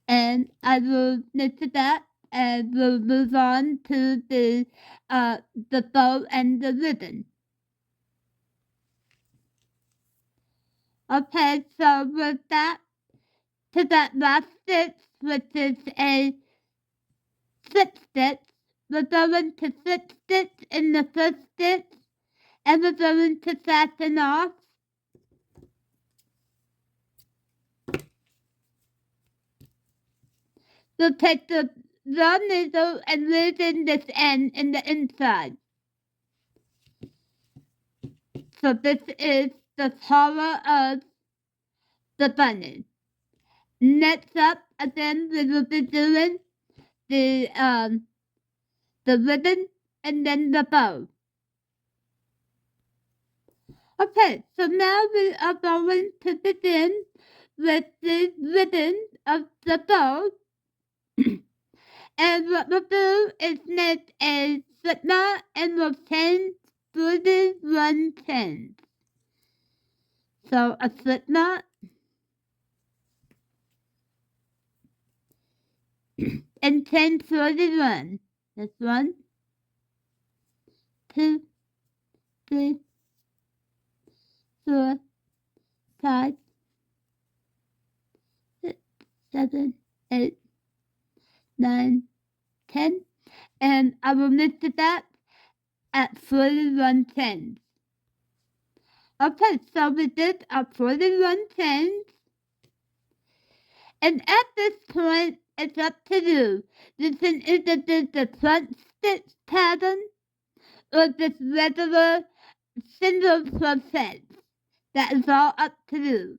And I will knit to that and we'll move on to the bow and the ribbon. Okay, so with that, to that last stitch, which is a slip stitch, we're going to slip stitch in the first stitch, and we're going to fasten off. We'll take the raw needle and leave in this end in the inside. So this is the color of the bunny. Next up, again, we will be doing the ribbon and then the bow. Okay, so now we are going to begin with the ribbon of the bow. And what we'll do is make a slip knot and we'll chain through the 1 chain. So a slip knot and chain through the 1. That's 1, 2, 3, 4, 5, 6, 7, 8, 9, 10. And I will knit the back at 41 chains. Okay, so we did our 41 chains. And at this point, it's up to you. You can either do the front stitch pattern or just regular single crochet. That is all up to you.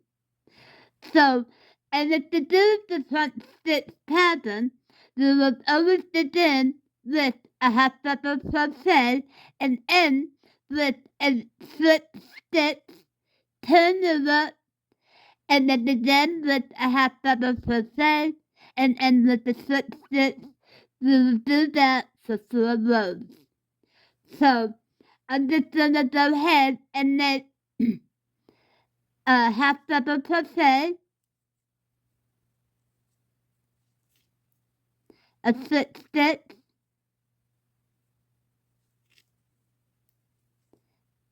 So, and if you do the front stitch pattern, you will always begin with a half double crochet and end with a slip stitch, turn over, and then begin with a half double crochet and end with a slip stitch. We will do that for 4 rows. So I'm just gonna go ahead and make a half double crochet, a slip stitch,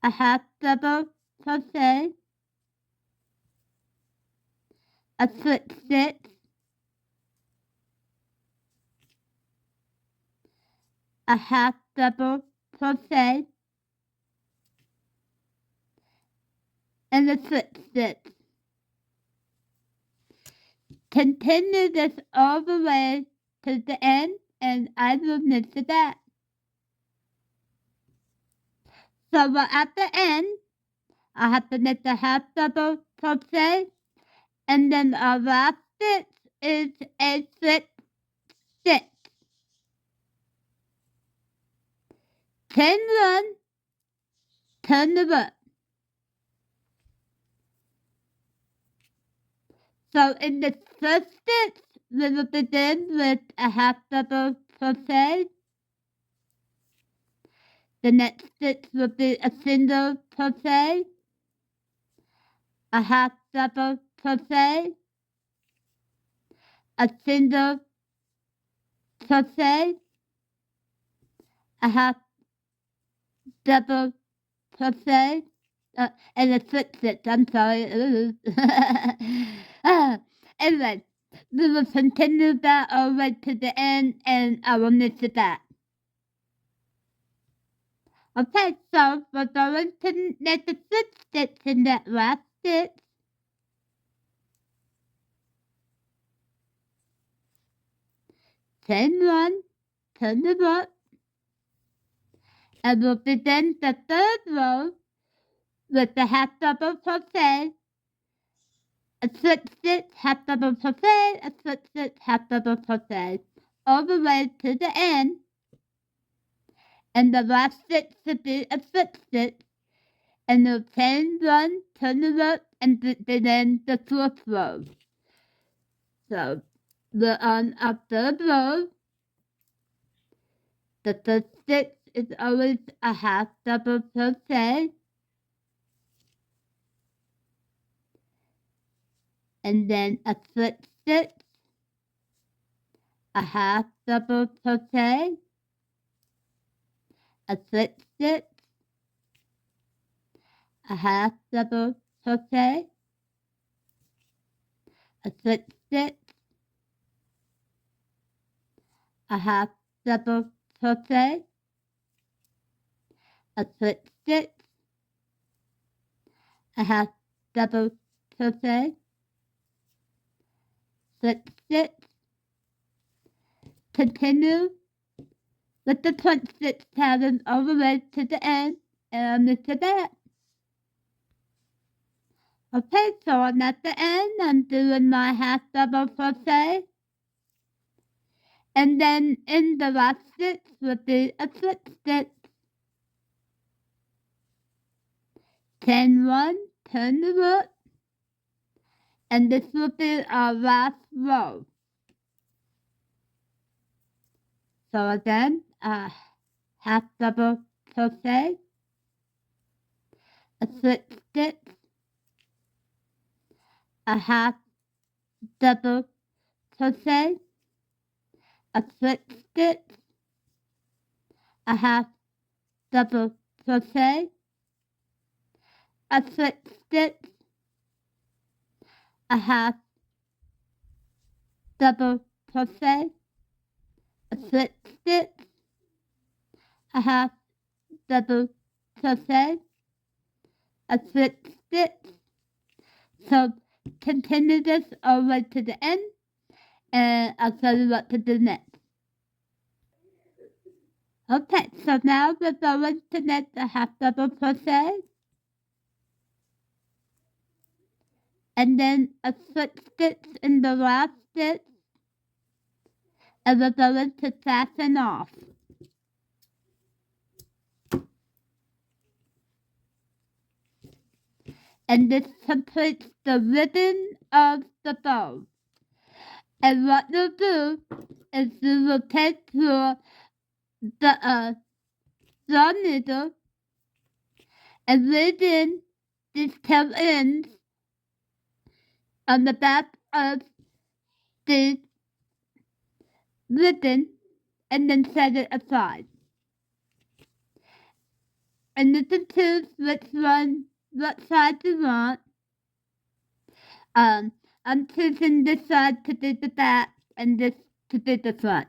a half double crochet, a slip stitch, a half double crochet, and a slip stitch. Continue this all the way to the end, and I will knit the back. So we're at the end. I have to knit the half double crochet, and then our last stitch is a slip stitch. Chain 1, turn the work. So in the first stitch, we will begin with a half double crochet. The next stitch will be a single crochet, a half double crochet, a single crochet, a half double crochet, and a slip stitch. I'm sorry. Anyway, we will continue that all the way to the end, and I will knit it back. Okay, so we're going to knit the slip stitch in that last stitch. Chain 1, turn the work, and we'll begin the third row with the half double crochet, a slip stitch, half double crochet, a slip stitch, half double crochet, all the way to the end. And the last stitch should be a slip stitch, and the chain 1, turn the work, and begin the 4th row. So we're on our 3rd row. The first stitch is always a half double crochet, and then a slip stitch, a half double crochet, a slip stitch, a half double crochet, a slip stitch, a half double crochet, a slip stitch, a half double crochet, slip stitch. Continue with the front stitch pattern all the way to the end, and I'll knit it back. Okay, so I'm at the end, I'm doing my half double crochet, and then in the last stitch will be a slip stitch. Chain 1, turn the loop, and this will be our last row. So again, half double crochet, a slip stitch, a half double crochet, a slip stitch, a half double crochet, a slip stitch, a half double crochet, a slip stitch, a half double crochet, a slip stitch. So continue this all the way to the end, and I'll show you what to do next. Okay, so now we're going to knit a half double crochet, and then a slip stitch in the last stitch, and we're going to fasten off. And this completes the ribbon of the bow. And what you'll do is you will take your draw needle and lead in these tail ends on the back of the ribbon and then set it aside. And you can choose what side you want. I'm choosing this side to be the back and this to be the front.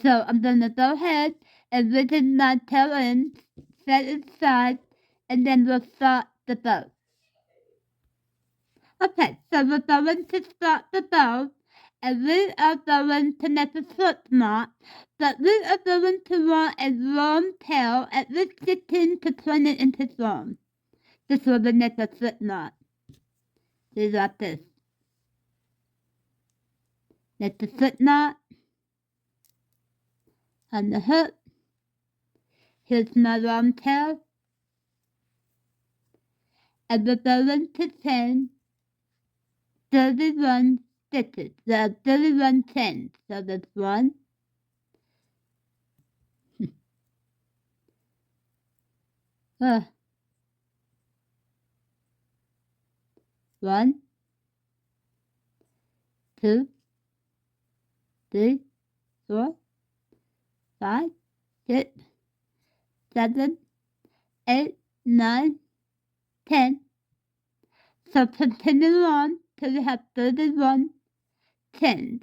So I'm gonna go ahead and ribbon my tail end, set it aside, and then we'll start the bow. Okay, so we're going to start the bow, and we are going to make a slip knot, but we are going to want a long tail, at least 15 to 20 inches long. This will make a slip knot. See like this. Make the slip knot on the hook. Here's my long tail. And we're going to chain 31 stitches. There are 31 chains. So that's 1, 1, 2, 3, 4, 5, 6, 7, 8, 9, 10. So continue on till you have 31 chains.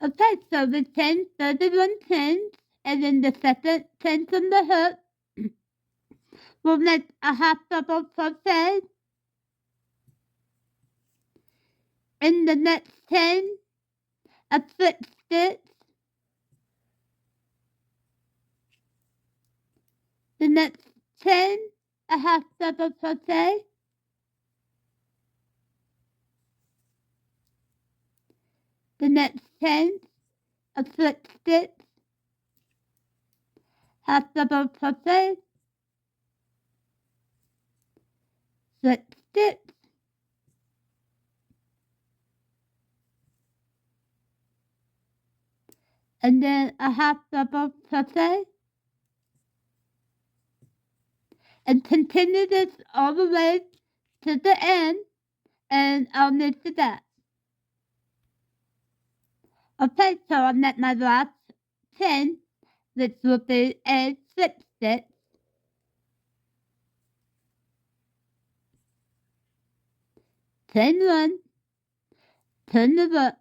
Okay, so we chain 31 chains, and then the second chain from the hook, we'll make a half double crochet in the next chain, a slip stitch, the next chain, a half double crochet, the next chain, a slip stitch, half double crochet, slip stitch, and then a half double crochet, and continue this all the way to the end, and I'll knit to that. Okay, so I'll knit my last chain, which will be a slip stitch, chain 1, turn the loop.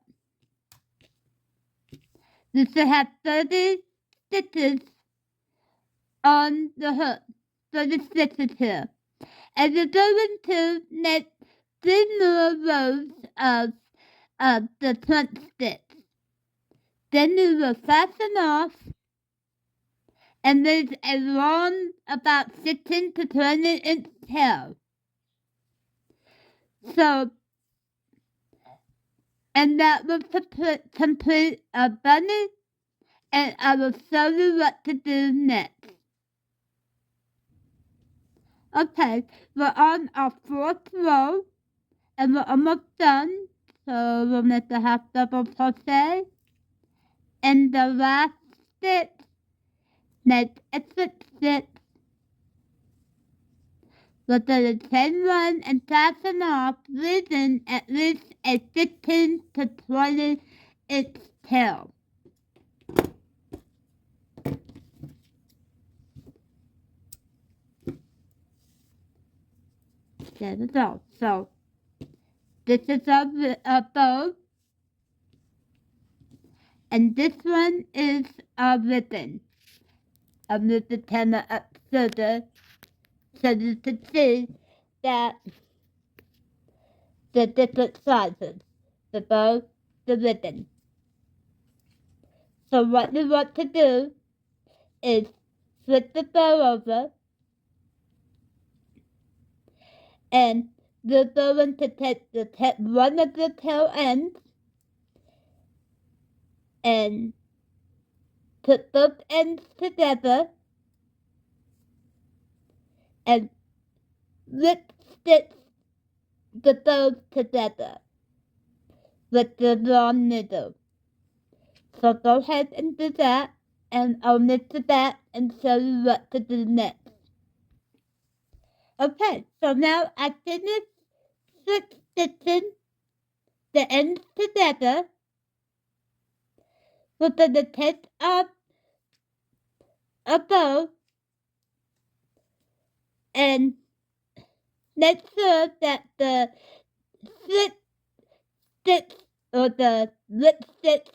You should have 30 stitches on the hook, 30 stitches here. And you're going to knit 3 more rows of the front stitch. Then you will fasten off, and there's a long, about 16 to 20-inch tail. So, and that will complete a bunny, and I will show you what to do next. Okay, we're on our 4th row, and we're almost done. So we'll make a half double crochet, and the last stitch, make a slip stitch. We'll do the same one and fasten off, leaving at least a 15 to 20-inch tail. There we go. So this is a bow, and this one is a ribbon. I'll move the camera up further so you can see that the different sizes, the bow, the ribbon. So what you want to do is flip the bow over, and you're going to take one of the tail ends and put both ends together and lip stitch the bows together with the long needle. So go ahead and do that, and I'll knit to that and show you what to do next. Okay, so now I finished slip stitching the ends together. We're going to take up a bow and make sure that the slip stitch or the lip stitch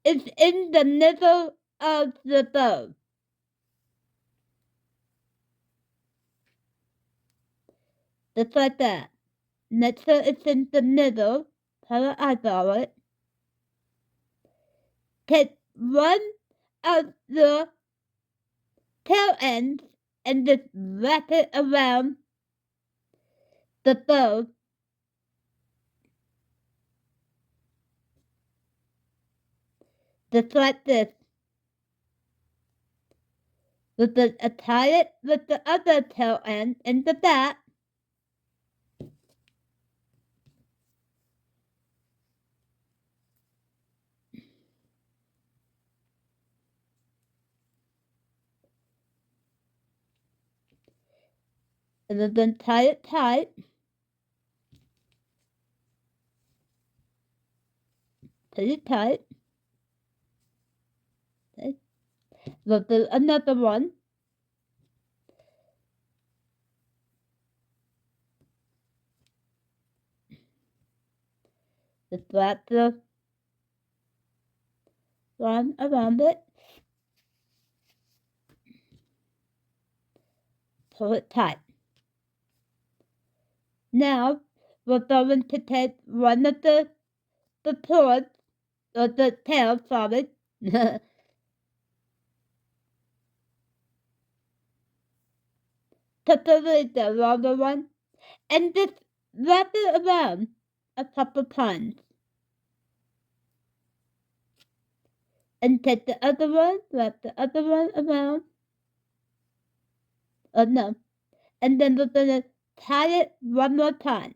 is in the middle of the bow. Just like that. Make sure it's in the middle. How do I draw it? Take one of the tail ends and just wrap it around the bow. Just like this. We'll just tie it with the other tail end in the back. And then tie it tight. Tie it tight. Okay. We'll do another one. Just wrap the one around it. Pull it tight. Now we're going to take one of the cords, or the tail, sorry. Totally the longer one, and just wrap it around a couple times. And take the other one, wrap the other one around. Oh no. And then we're gonna tie it one more time.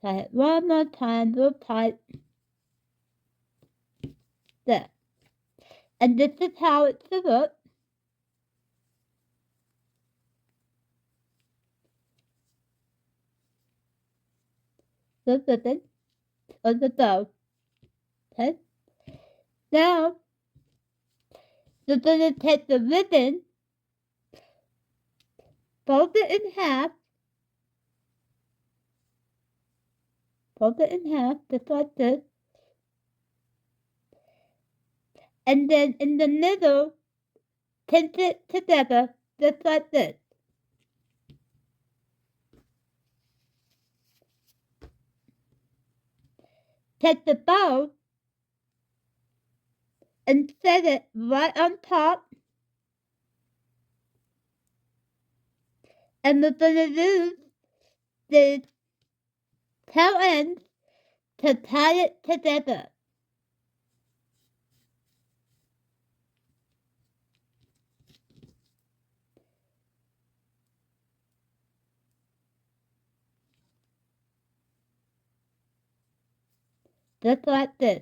Tie it one more time, real tight. There. And this is how it should look. The ribbon or the bow. Okay? Now, you're gonna take the ribbon, fold it in half, just like this. And then in the middle, pinch it together, just like this. take the bow and set it right on top, and we're going to use the tail end to tie it together. Just like this.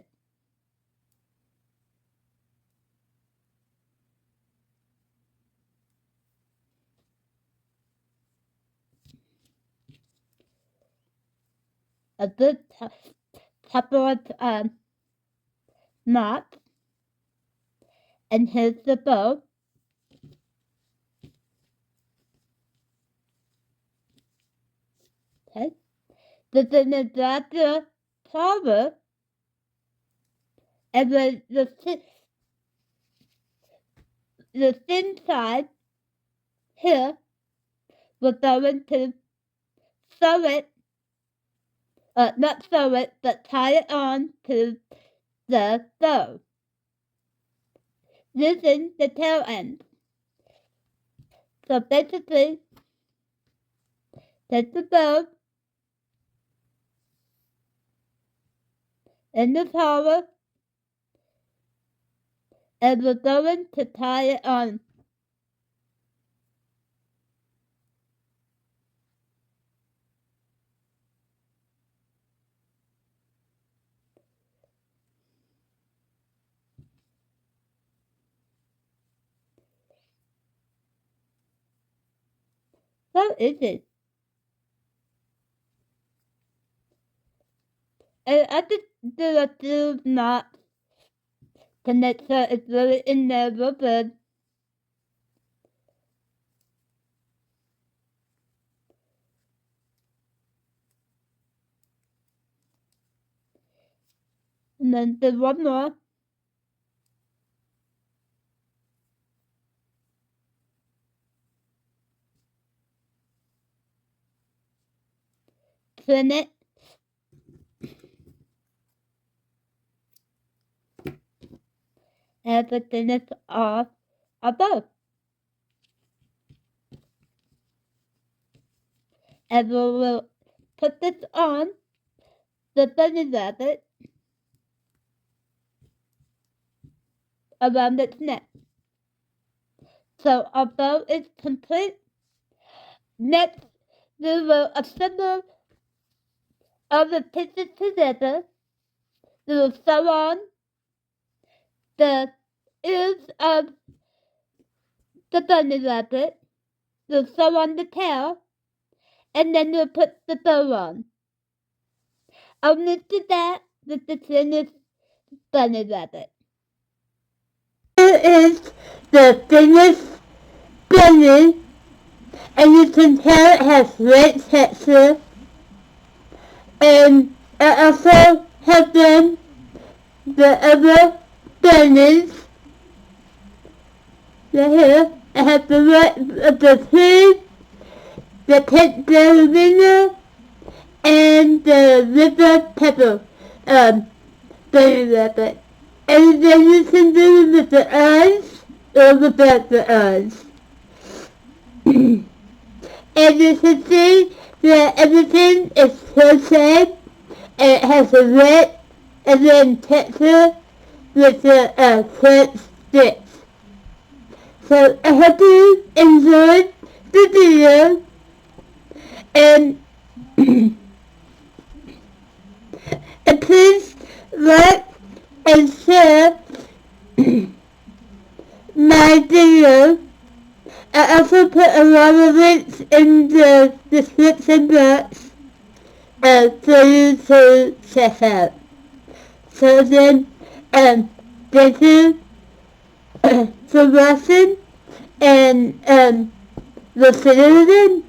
A good couple of knots. And here's the bow. Okay. So then you grab your flower and the thin side here, we're going to sew it, not sew it, but tie it on to the bow using the tail end. So basically, take the bow and the flower, and we're going to tie it on. So easy. And I just do a few knots to make sure it's really in there real good. And then do one more. Trim it. Everything is off a bow. And we will put this on the bunny rabbit around its neck. So our bow is complete. Next, we will assemble all the pieces together. We will sew on the ears of the bunny rabbit. We'll sew on the tail, and then we'll put the bow on. I'll do that with the finished bunny rabbit. Here is the finished bunny, and you can tell it has great texture. And I also have done the other bunnies. Right here, I have the tree, the pink ballerina, and the river pepper bunny rabbit. And then you can do it with the eyes or without the eyes. And you can see that everything is crochet, and it has a red and then texture with the print sticks. So I hope you enjoyed the video, and and please like and share my video. I also put a lot of links in the description box for you to check out. So then, thank you for watching, and we'll see you again.